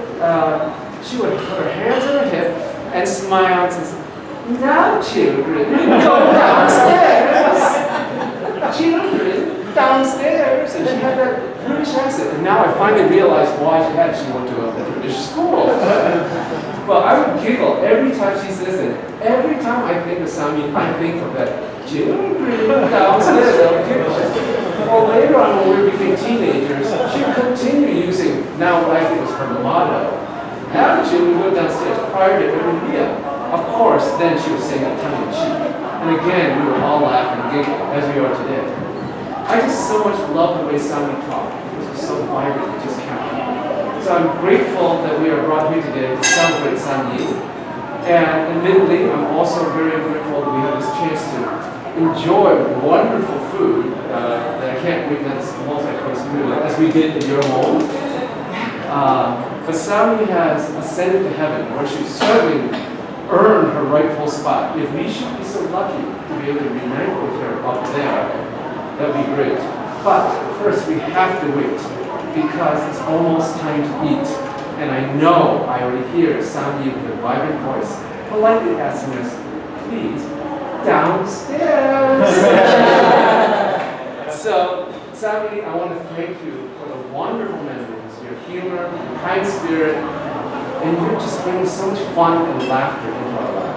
put her hands on her hip and smile and say, "Now, children, go downstairs. Children, downstairs, and she had that British accent. And now I finally realized why she had it. She went to a British school. But I would giggle every time she says it. Every time I think of Sami, I think of that children downstairs. I would giggle. Well, later on, when we became teenagers, she would continue using, now what I think was her motto. Have the children go downstairs prior to every meal. Of course, then she was saying it tongue in cheek. And again, we would all laugh and giggle, as we are today. I just so much love the way Sami talked. It was so vibrant, it just can't. So I'm grateful that we are brought here today to celebrate Sami. And admittedly, I'm also very grateful that we have this chance to enjoy wonderful food that I can't believe that's multi-course food, as we did in your home. But Sami has ascended to heaven, where she certainly earned her rightful spot. If we should be so lucky to be able to reunite with her up there, that would be great. But first, we have to wait, because it's almost time to eat. And I know I already hear Sami with a vibrant voice politely asking us, please, downstairs. So, Sami, I want to thank you for the wonderful memories, your humor, your kind spirit, and you're just bringing so much fun and laughter into our lives.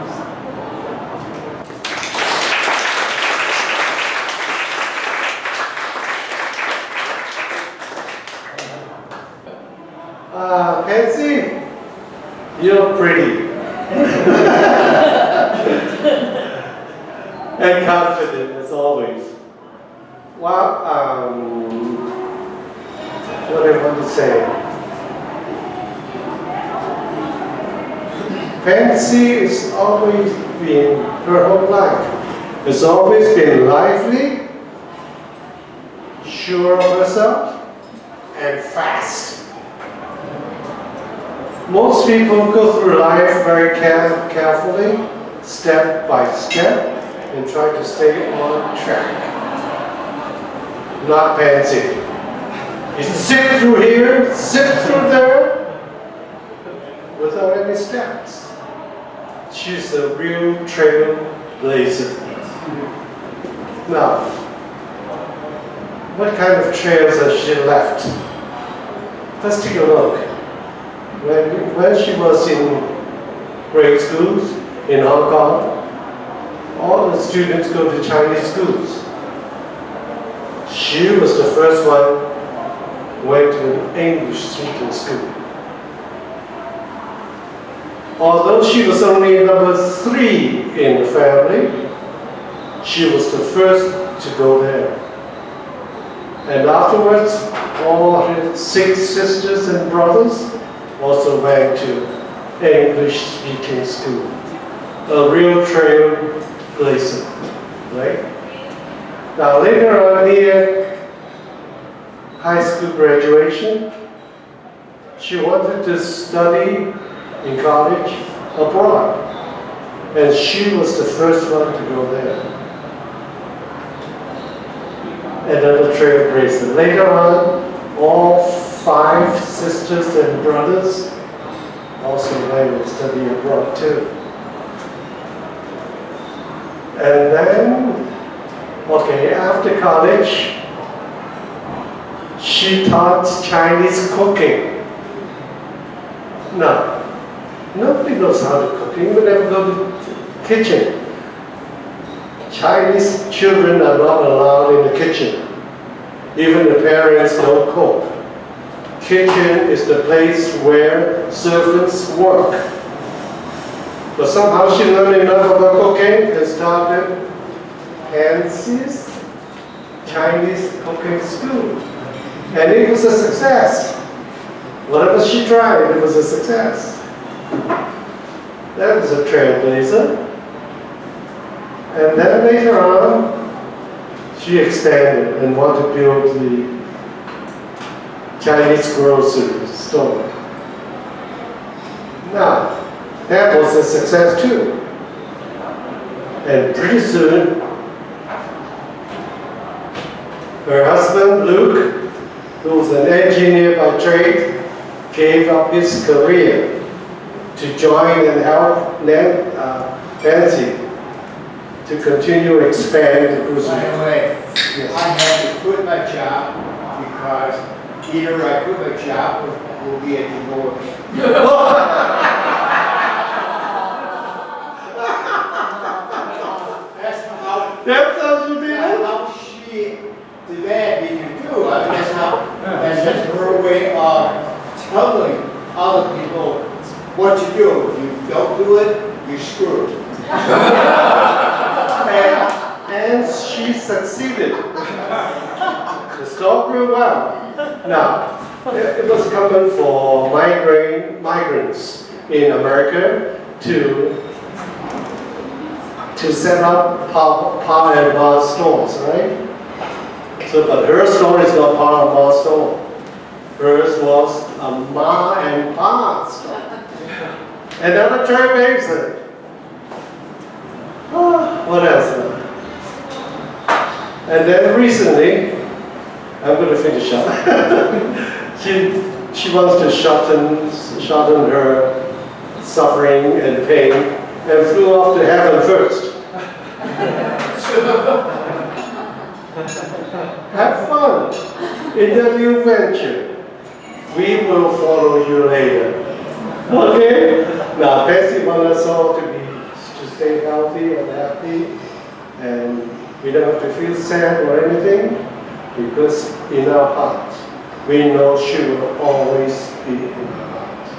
Pansy, you're pretty. And confident as always. Well, what I want to say. Pansy has always been, her whole life, has always been lively, sure of herself, and fast. Most people go through life very carefully, step by step, and try to stay on track. Not Pansy. You sit through here, sit through there, without any steps. She's a real trailblazer. Now, what kind of trails has she left? Let's take a look. When she was in grade schools in Hong Kong, all the students go to Chinese schools. She was the first one who went to an English-speaking school. Although she was only number 3 in the family, she was the first to go there. And afterwards, all her 6 sisters and brothers also went to English-speaking school. A real trailblazer, right? Now later on here, high school graduation, she wanted to study in college abroad, and she was the first one to go there. Another trailblazer. Later on, all 5 sisters and brothers also went to study abroad too. And then, okay, after college, she taught Chinese cooking. Now, nobody knows how to cook. You would never go to the kitchen. Chinese children are not allowed in the kitchen. Even the parents don't cook. Kitchen is the place where servants work. But somehow she learned enough about cooking and started Pansy's Chinese cooking school. And it was a success. Whatever she tried, it was a success. That was a trailblazer. And then later on, she expanded and wanted to build the Chinese grocery store. Now, that was a success too. And pretty soon, her husband, Luke, who was an engineer by trade, gave up his career to join and help Pansy to continue to expand the grocery. By the way, Yes. I had quit my job because either I quit my job or will be a divorce. That's how she did it? How she demanded you do. I mean, that's just her way of telling other people what to do. If you don't do it, you're screwed. And she succeeded. The store grew well. Now, it was common for migrants in America to set up pa and ma stores, right? So, but her store is not pa and ma store. Hers was a ma and pa store. Another trailblazer. What else? And then recently, I'm going to finish up. she wants to shorten her suffering and pain and flew off to heaven first. Have fun in the new venture. We will follow you later. Okay? Now, Pansy wants us all to stay healthy and happy, and we don't have to feel sad or anything, because in our hearts, we know she will always be in our hearts.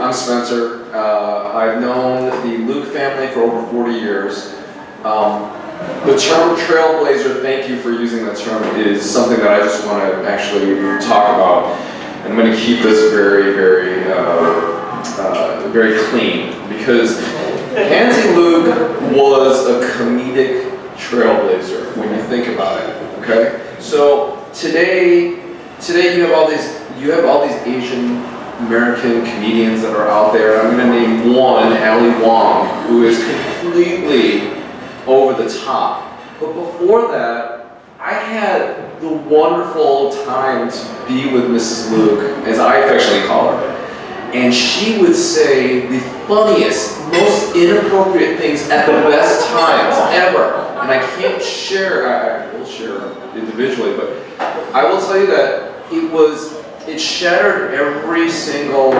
I'm Spencer. I've known the Luke family for over 40 years. The term trailblazer, thank you for using that term, is something that I just want to actually talk about. And I'm going to keep this very, very, very clean, because Pansy Luke was a comedic trailblazer when you think about it. Okay, so today you have all these Asian American comedians that are out there. I'm going to name one, Alec Jeong, who is completely over the top. But before that, I had the wonderful time to be with Mrs. Luke, as I affectionately call her. And she would say the funniest, most inappropriate things at the best times ever. And I can't share, I will share individually, but I will tell you that it shattered every single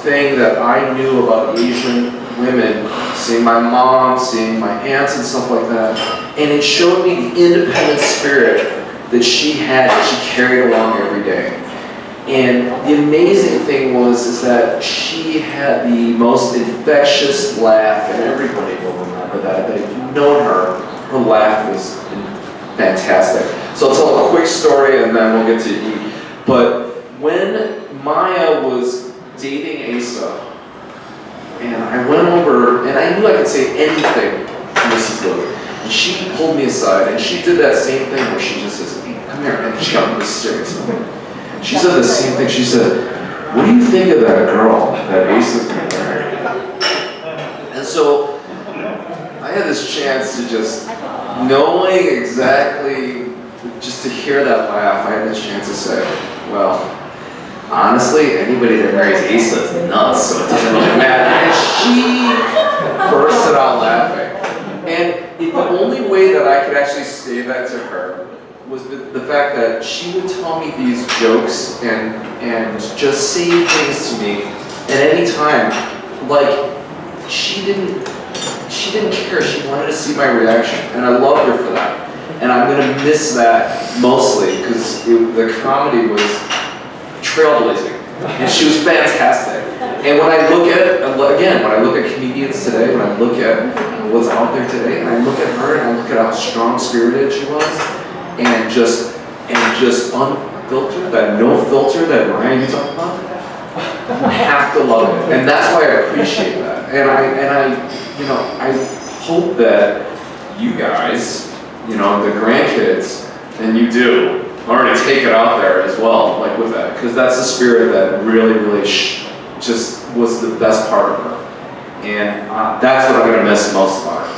thing that I knew about Asian women, seeing my mom, seeing my aunts and stuff like that. And it showed me the independent spirit that she had, that she carried along every day. And the amazing thing is that she had the most infectious laugh, and everybody will remember that. If you've known her laugh was fantastic. So I'll tell a quick story and then we'll get to eat. But when Maya was dating Asa, and I went over, and I knew I could say anything to Mrs. Luke. And she pulled me aside, and she did that same thing where she just says, "Hey, come here," and she got really serious. She said the same thing. She said, "What do you think of that girl that Asa's going to marry?" And so I had this chance to just, knowing exactly, just to hear that laugh, I had this chance to say, well, honestly, anybody that marries Asa is nuts, so it doesn't really matter. And she bursted out laughing. And the only way that I could actually say that to her was the fact that she would tell me these jokes and just say things to me at any time. Like, she didn't care. She wanted to see my reaction. And I loved her for that. And I'm going to miss that mostly because the comedy was trailblazing. And she was fantastic. And when I look at, again, when I look at comedians today, when I look at what's out there today, and I look at her and I look at how strong-spirited she was, and just unfiltered, that no filter that Ryan you talking about, I have to love it. And that's why I appreciate that. And I hope that you guys, the grandkids, and you do, already take it out there as well, like with that, because that's the spirit that really, really just was the best part of her. And that's what I'm going to miss most about her.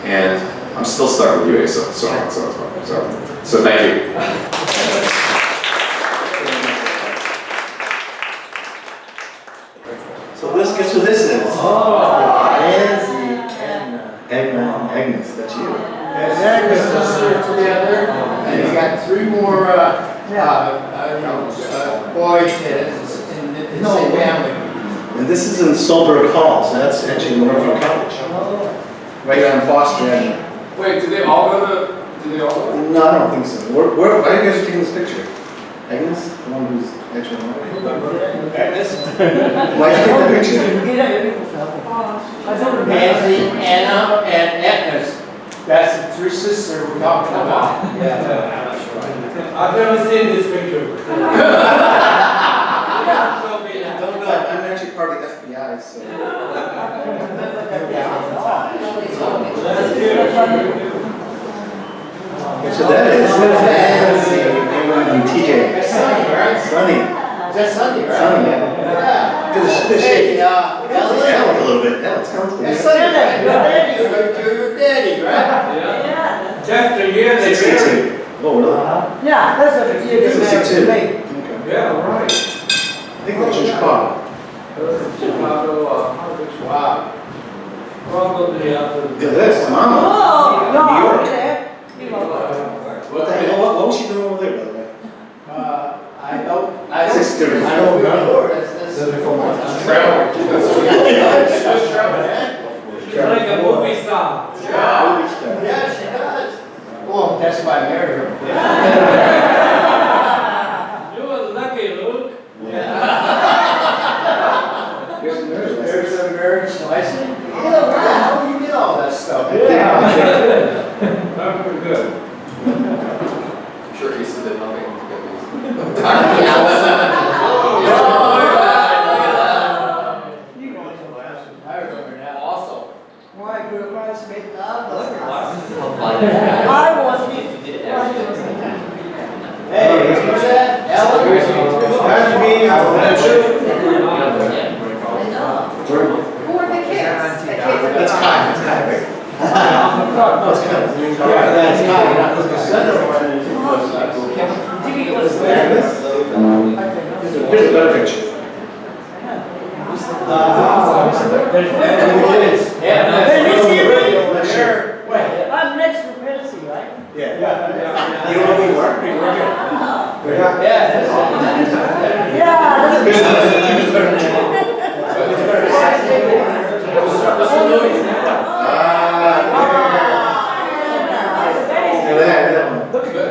And I'm still stuck with you, Asa, so thank you. So guess who this is? Oh, Pansy and Agnes, that's you. And Agnes and sister together, and you got 3 more, boys in the same family. And this is in Solberg Hall, so that's actually Northview College. Right on Foster Avenue. Wait, do they all go to, No, I don't think so. Why are you guys taking this picture? Agnes? The one who's actually on Agnes? Why'd you take that picture? Pansy, Anna, and Agnes. That's the 3 sisters we're talking about. I've never seen this picture. I'm actually part of the FBI, so. So that is Pansy and TJ. That's Sunny, right? Sunny. That's Sunny, right? Sunny, yeah. Yeah. Hey, Yeah, a little bit. Yeah, it's comfortable. that's Sunny, right? Your daddy, right? Just a year they 62. Oh, really? Yeah, that's what it is. 62. Okay. Yeah, right. I think that's in Chicago. Chicago, Wow. probably after. Look at this, Mama. Oh, no, New York. okay. What the hell? What was she doing over there, by the way? I don't. I Sister. don't remember. That's travel. That's travel. She's like a movie star. Yeah, she does. Well, that's why I married her. You were lucky, Luke. Here's the nurse. There's a marriage license. Yeah, how do you get all that stuff? Very good. I'm sure Asa did nothing to get these. I remember that also. My good classmate now. I was Hey, who's that? Alec? That's me, I'm Who are the kids? The kids at the That's bottom. kind. It's kind of big. No, it's kind of. Yeah, that's kind of, not the center one. Here's a better picture. I'm next to Pansy, right? Yeah. You know where we work? We work here. Yeah,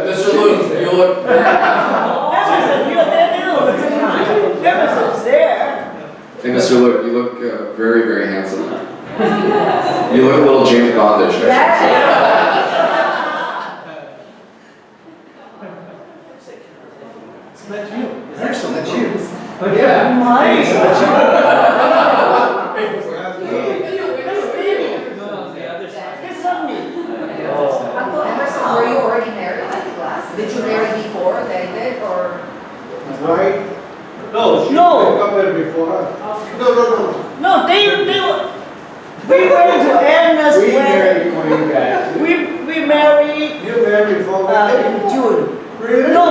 Mr. Luke, you look. Emerson's there. Hey, Mr. Luke, you look very, very handsome. You look a little James Bondish, actually. Excellent, that's you. Yeah. Nice. Uncle Emerson, were you already married at the last? Did you marry before they did, or? Right? No, she No. got married before us. No, they were, we went to Agnes We when, married before you guys. we married, You married before me? in June. Really? No.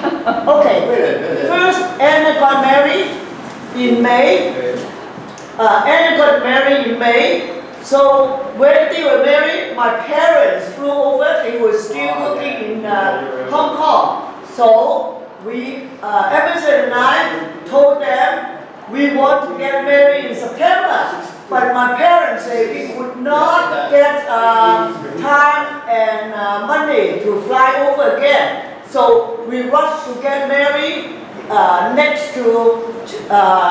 Okay, first Anna got married in May. Anna got married in May. So when they were married, my parents flew over. They were still working in Hong Kong. So we, Emerson and I told them we want to get married in September. But my parents said we could not get time and money to fly over again. So we rushed to get married next to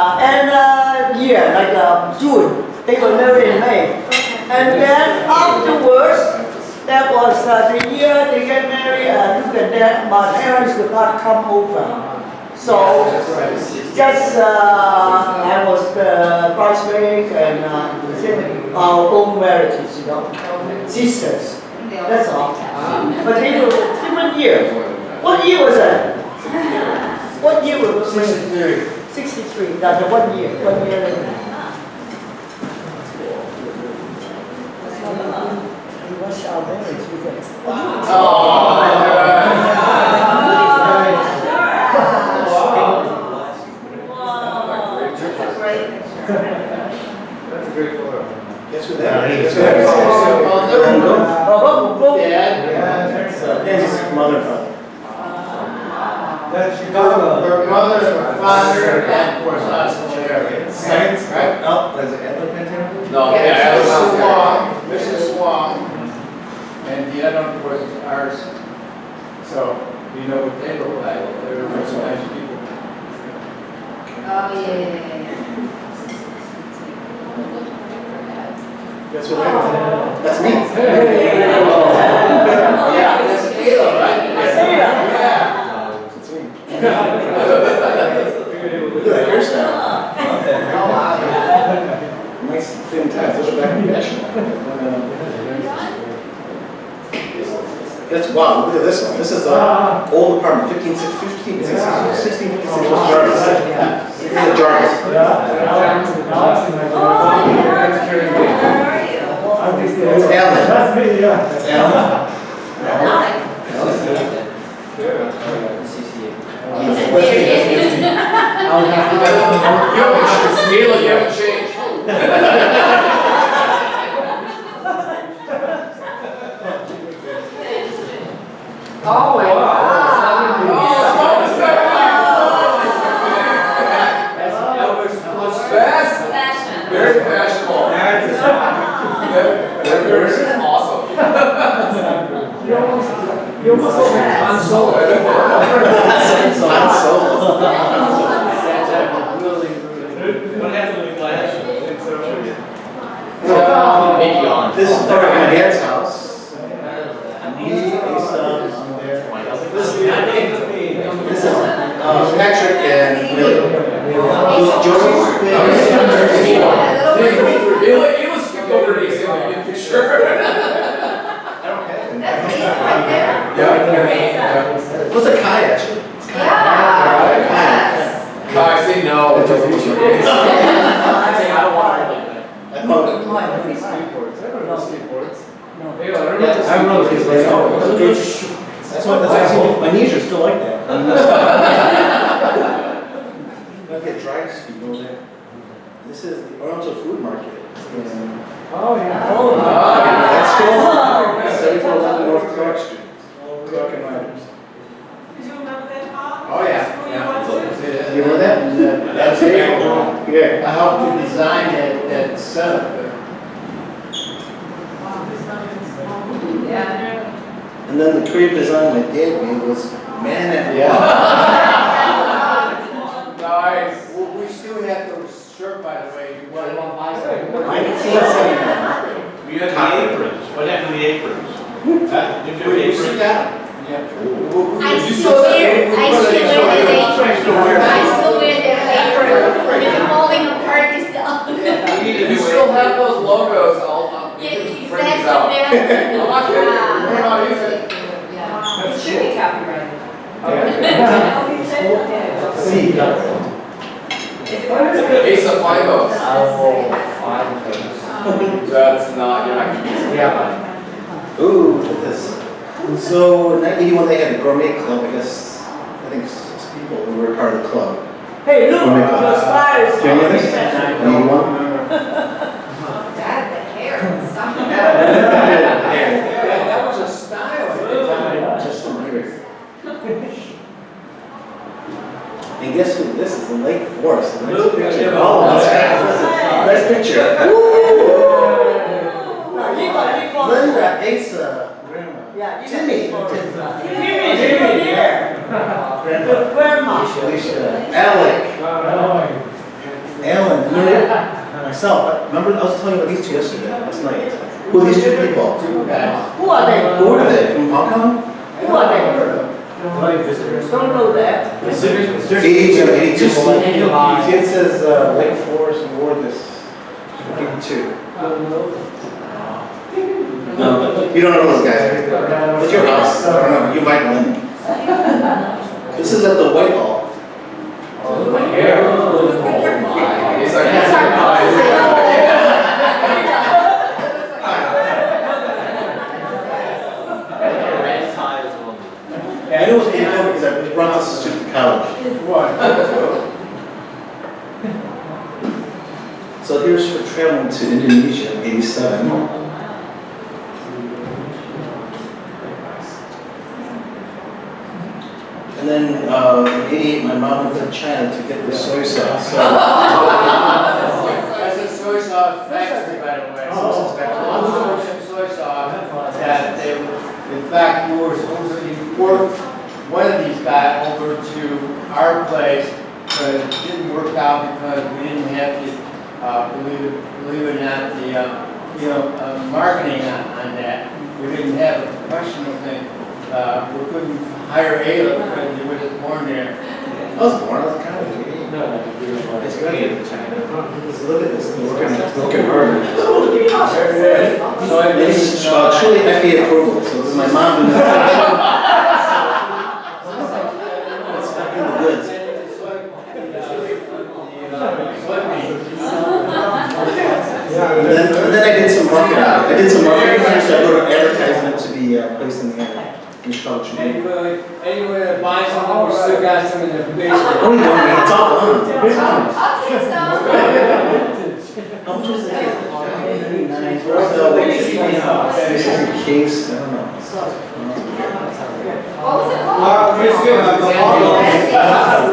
end year, like June. They were married in May. And then afterwards, that was the year they get married. Look at that, my parents could not come over. So just I was the bridesmaid and our own relatives, you know, sisters. That's all. But they were different year. What year was that? What year was it? 63. 63. That's the 1 year. 1 year later. We watched our marriage with Guess who that is? know what they look like. They're very nice people. Oh, yeah. That's what I That's me. Yeah, that's Ayla, right? Yeah. That's me. Look at that hairstyle. Nice thin ties. Those are back in fashion. That's wow. Look at this one. This is the old apartment, 1656 Jarvis. The Jarvis. It's Allan. That's me, yeah. That's Allan. You haven't changed. Oh, my Fashion. Very fashionable. Very awesome. You almost Han Solo. What happened to the glass? This is my dad's house. He is there. This is Patrick and Millie. George. It was skipped over to the picture. What's a Kai actually? I say no. I don't want to like that. I know that. Skateboards. I don't know skateboards. I don't know if he's like, that's what, my knees are still like that. I'll get dry feet over there. This is the Oriental Food Market. Oh, yeah. That's cool. 7411 North Clark Street. Clark and Myers. Oh, yeah. You know that? That's it. Yeah. I helped you design that setup there. Yeah. And then the creative design my dad made was Man at Nice. Well, we still have those shirt, by the way. You want one by 1979. We had the aprons. What happened to the aprons? Did you We see aprons? that? I still wear the apron. If you're falling apart, you still. You still have those logos all up. Yeah, Bring these exactly. out. I'm not kidding. We're not using it. Yeah. It should be copyrighted. See, Asa Fivos. That's not, you're not gonna use it. ooh, look at this. So in 1981 they had a gourmet club, I guess, I think 6 people who were part of the club. Hey, look, Oh my God. your style is Do you remember this? 81? Dad, the hair. That was a style at the time. Just from here. And guess who this is? The Lake Forest. Nice picture. Oh, that's nice picture. Linda, Asa, Grandma. Yeah, Timmy. Timmy, yeah. The grandma. Alicia, Alec, Allan, myself. Remember, I was telling you about these two yesterday, last night. Who are these two people? Who are they? Who are they? From Hong Kong? Who are they? Don't know that. 82. It says Lake Forest Award this 82. No, you don't know those guys. It's your house. I don't know. You might win. This is at the Whitehall. It's like, Yeah, I know it's 84 because I brought this to college. So here's for traveling to Indonesia in 87. And then in 88, my mom went to China to get the soy sauce. So, That's a soy sauce factory, by the way. Soy sauce that they, in fact, we were supposed to import 1 one of these got over to our place, but it didn't work out because we didn't have the, believe it or not, the, marketing on that. We didn't have a professional thing. We couldn't hire Ayla because he wasn't born there. I was born, I was kind of it's good. Look at this. Looking hard. So I This is truly FDA approval, so this is my mom doing that. It's not in the goods. And then I did some marketing. I did some marketing, so I wrote an advertisement to be placed in the ad in Chicago Tribune. Anybody that buys something, we still got some in the basement. Oh, you don't mean it's all gone. I'll take some. How much is the case? Nice. This is a case, I don't know. What was it called?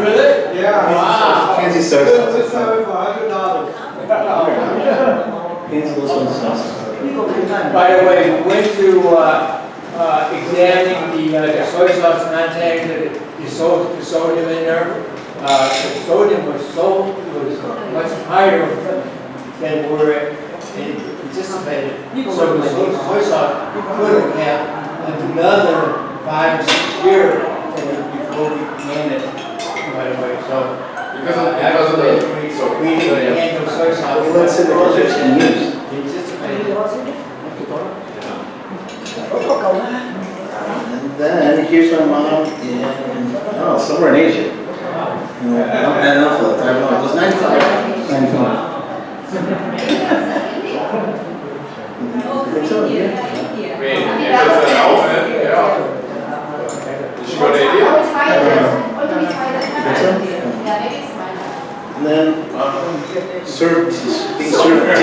Really? Yeah. Wow. Fancy soda sauce. It's $100. Fancy little soda sauce. By the way, we went to examining the soy sauce content, the sodium in there. The sodium was much higher than we anticipated. So the soy sauce could have had another 5 or 6 years before we canned it. By the way, so Because of the we didn't handle soy sauce. Well, let's say for 15 years. Anticipated. And then here's my mom in, somewhere in Asia. And enough of it, I don't know, it was 95. 95. So, yeah. Just an elephant, yeah. Did she go to India? Or Thailand. Or do we Thailand? Think so? Yeah, maybe it's mine. And then being served tea somewhere.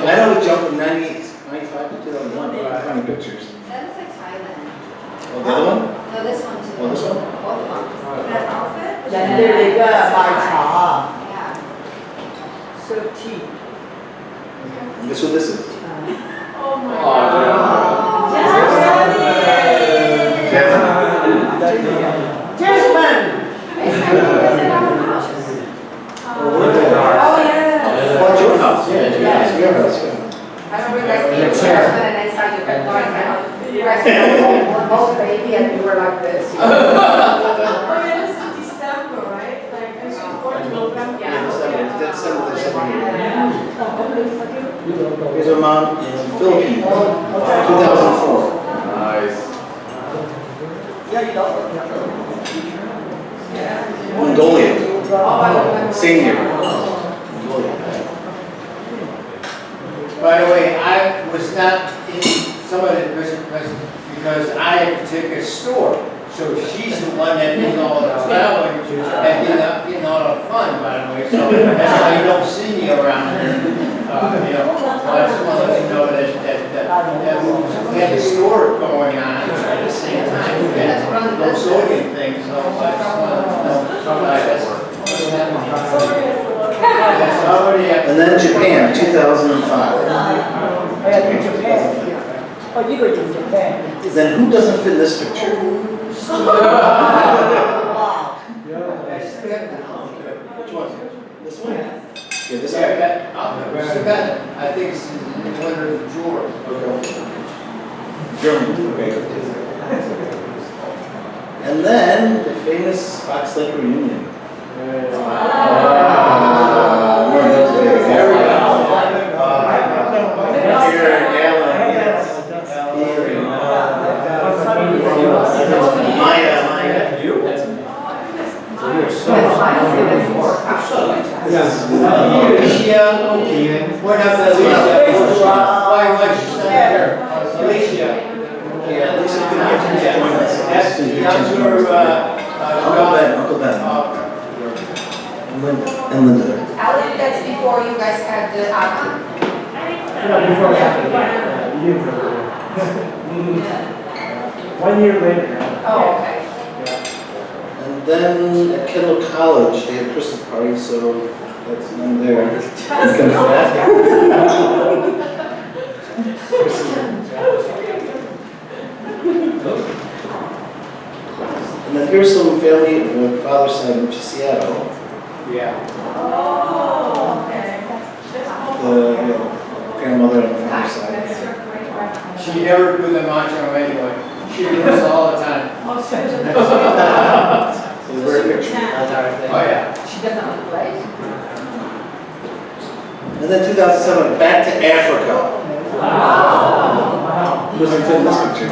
I know we jumped from 95 to 2001, funny pictures. That looks like Thailand. Oh, the other one? No, this one too. Oh, this one? Both of them. That outfit? 人哋嚟㗎賣茶 Yeah. 13 And guess what this is? Oh my Oh, God. Jasmine It's like it was in our house. Oh, yeah. Oh, at your house, yeah, your house, your house, yeah. I remember you guys being chairs and I saw you guys going around. You guys were both baby and you were like this. Oh, yeah, this is December, right? Like, this is November. December. Here's our mom in Philippines, 2004. Nice. Mongolia, same year. Mongolia. By the way, I was not in some of the present because I had to take a store. So she's the one that did all the traveling and getting all the fun, by the way. So that's why you don't see me around here. So I just want to let you know that we had a store going on at the same time. We had those sodium things, so I just want to know that's what's happening. That's already happening. And then Japan, 2005. Japan. Oh, you go to Japan. Then who doesn't fit in this picture? Wow. Which one? This one? Yeah, this Yeah, that outfit was too bad. I think it's under the drawer. Germany. Okay. And then the famous Fox Lake reunion. Alicia, what up, Alicia? Why was she here? Alicia. Yeah, Lisa could join us. That's your, Uncle Ben. And Linda. Alec, that's before you guys had the Agnes. Before that. 1 year later. Oh, okay. And then at Kendall College, they had a Christmas party, so that's none there. the father's side moved to Seattle. Yeah. Oh, okay. The grandmother on the father's side. She never do the macho anyway. She does all the time. Oh, so So the very picture. That's our thing. Oh, yeah. She doesn't look right. And then 2007, back to Africa. Wow. Wasn't in this picture.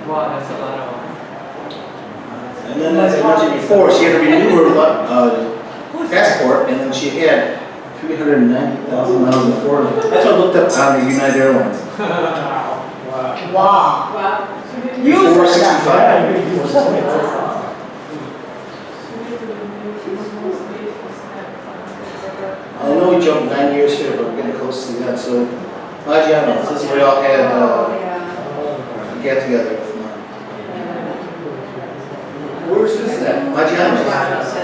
Wow, that's a lot of. And then, as I mentioned before, she had to renew her passport, and then she had 390,000 miles of forward. That's what I looked up on the United Airlines. Wow. Wow. You said 465. I know we jumped 9 years here, but we're getting close to that. So, Maja, this is where we all had Oh, yeah. a get together with Mom. Where's this at? Maja,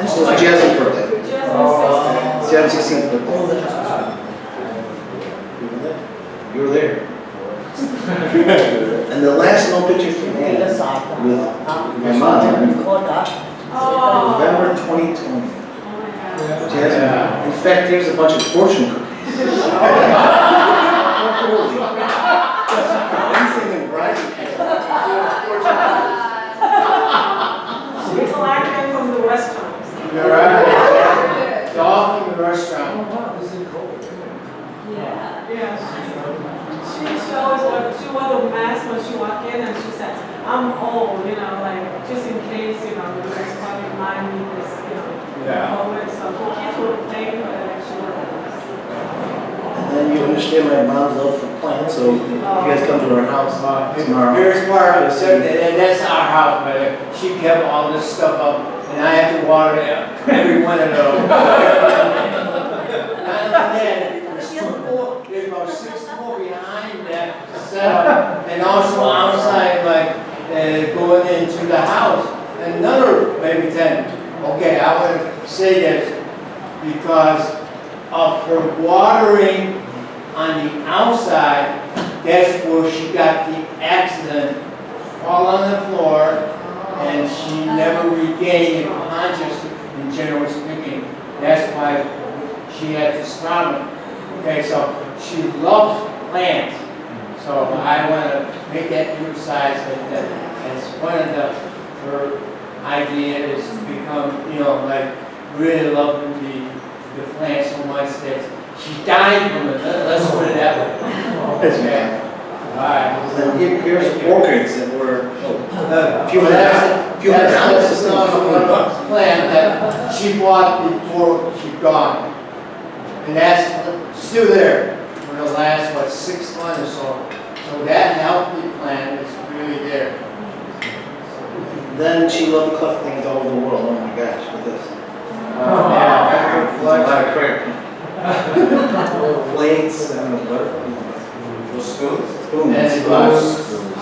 this was Jazzy's birthday. Jazzy's 16th birthday. You were there. And the last known picture for me with my mom, November 2020. Jasmine. In fact, here's a bunch of fortune cookies. Anything in rising. We collect them from the restaurants. You're right. It's all from the restaurant. Yes. She always she wore the mask when she walked in and she said, I'm old, you know, like just in case, you know, you guys probably remind me this, you know. Yeah. COVID, so the kids were playing for it actually. And then you understand my mom's love for plants, so you guys come to our house tomorrow. Here's where I said that that's our house, but she kept all this stuff up, and I have to water every one of those. There's about 6 more behind that setup, and also outside, like going into the house, another maybe 10. Okay, I want to say this because of her watering on the outside. That's where she got the accident, fall on the floor, and she never regained consciousness. In general speaking, that's why she has this problem. Okay, so she loves plants. So I want to make that emphasize that that's one of her idea is to become, you know, like really loving the plants so much that she died from it. Let's put it that way. Okay. All right. And here's orchids that were That's another plant that she bought before she gone. And that's still there for the last, 6 months or so. So that healthy plant is really there. Then she loved to collect things all over the world. Oh my gosh, look at this. Yeah, It's a lot of crap. Plates and spoons. Spoons. And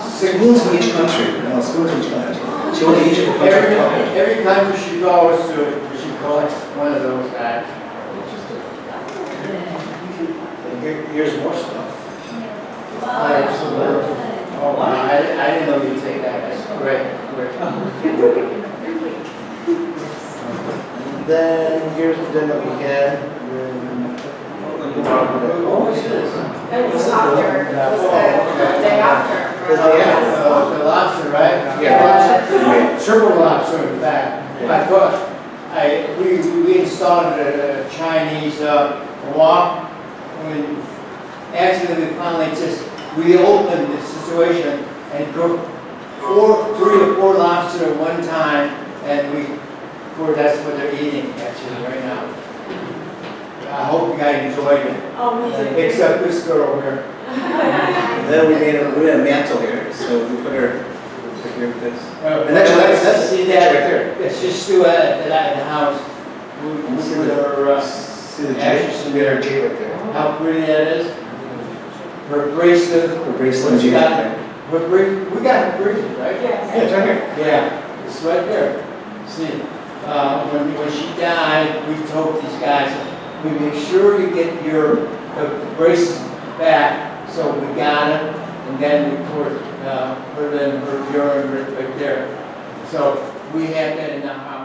Spoons from each country. No, spoons from each country. She went to each country. every country she goes to, she collects one of those guys. Here's more stuff. Oh, wow, I didn't know you'd take that. That's great. And then here's the dinner that we had. What was this? It was after, it was the day after. The lobster, right? Yeah, Triple lobster, in fact. I thought, we installed a Chinese wok. When actually we finally just reopened the situation and cooked 3 or 4 lobster at one time, and that's what they're eating actually right now. I hope you guys enjoyed it. Oh, me too. Except this girl here. Then we made a mantle here, so we put her here with this. And And that's see right that there. It's just still at the house. We See put the- her See the ashes J? in We got there. our J right there. How pretty that is. Her bracelet. Her bracelet What and you J got? right there. We got her bracelet, right? Yes. Yeah, it's right here. Yeah, it's right there. See, when she died, we told these guys, we make sure you get your braces back. So we got it, and then we put in her urine right there. So we have that in the house.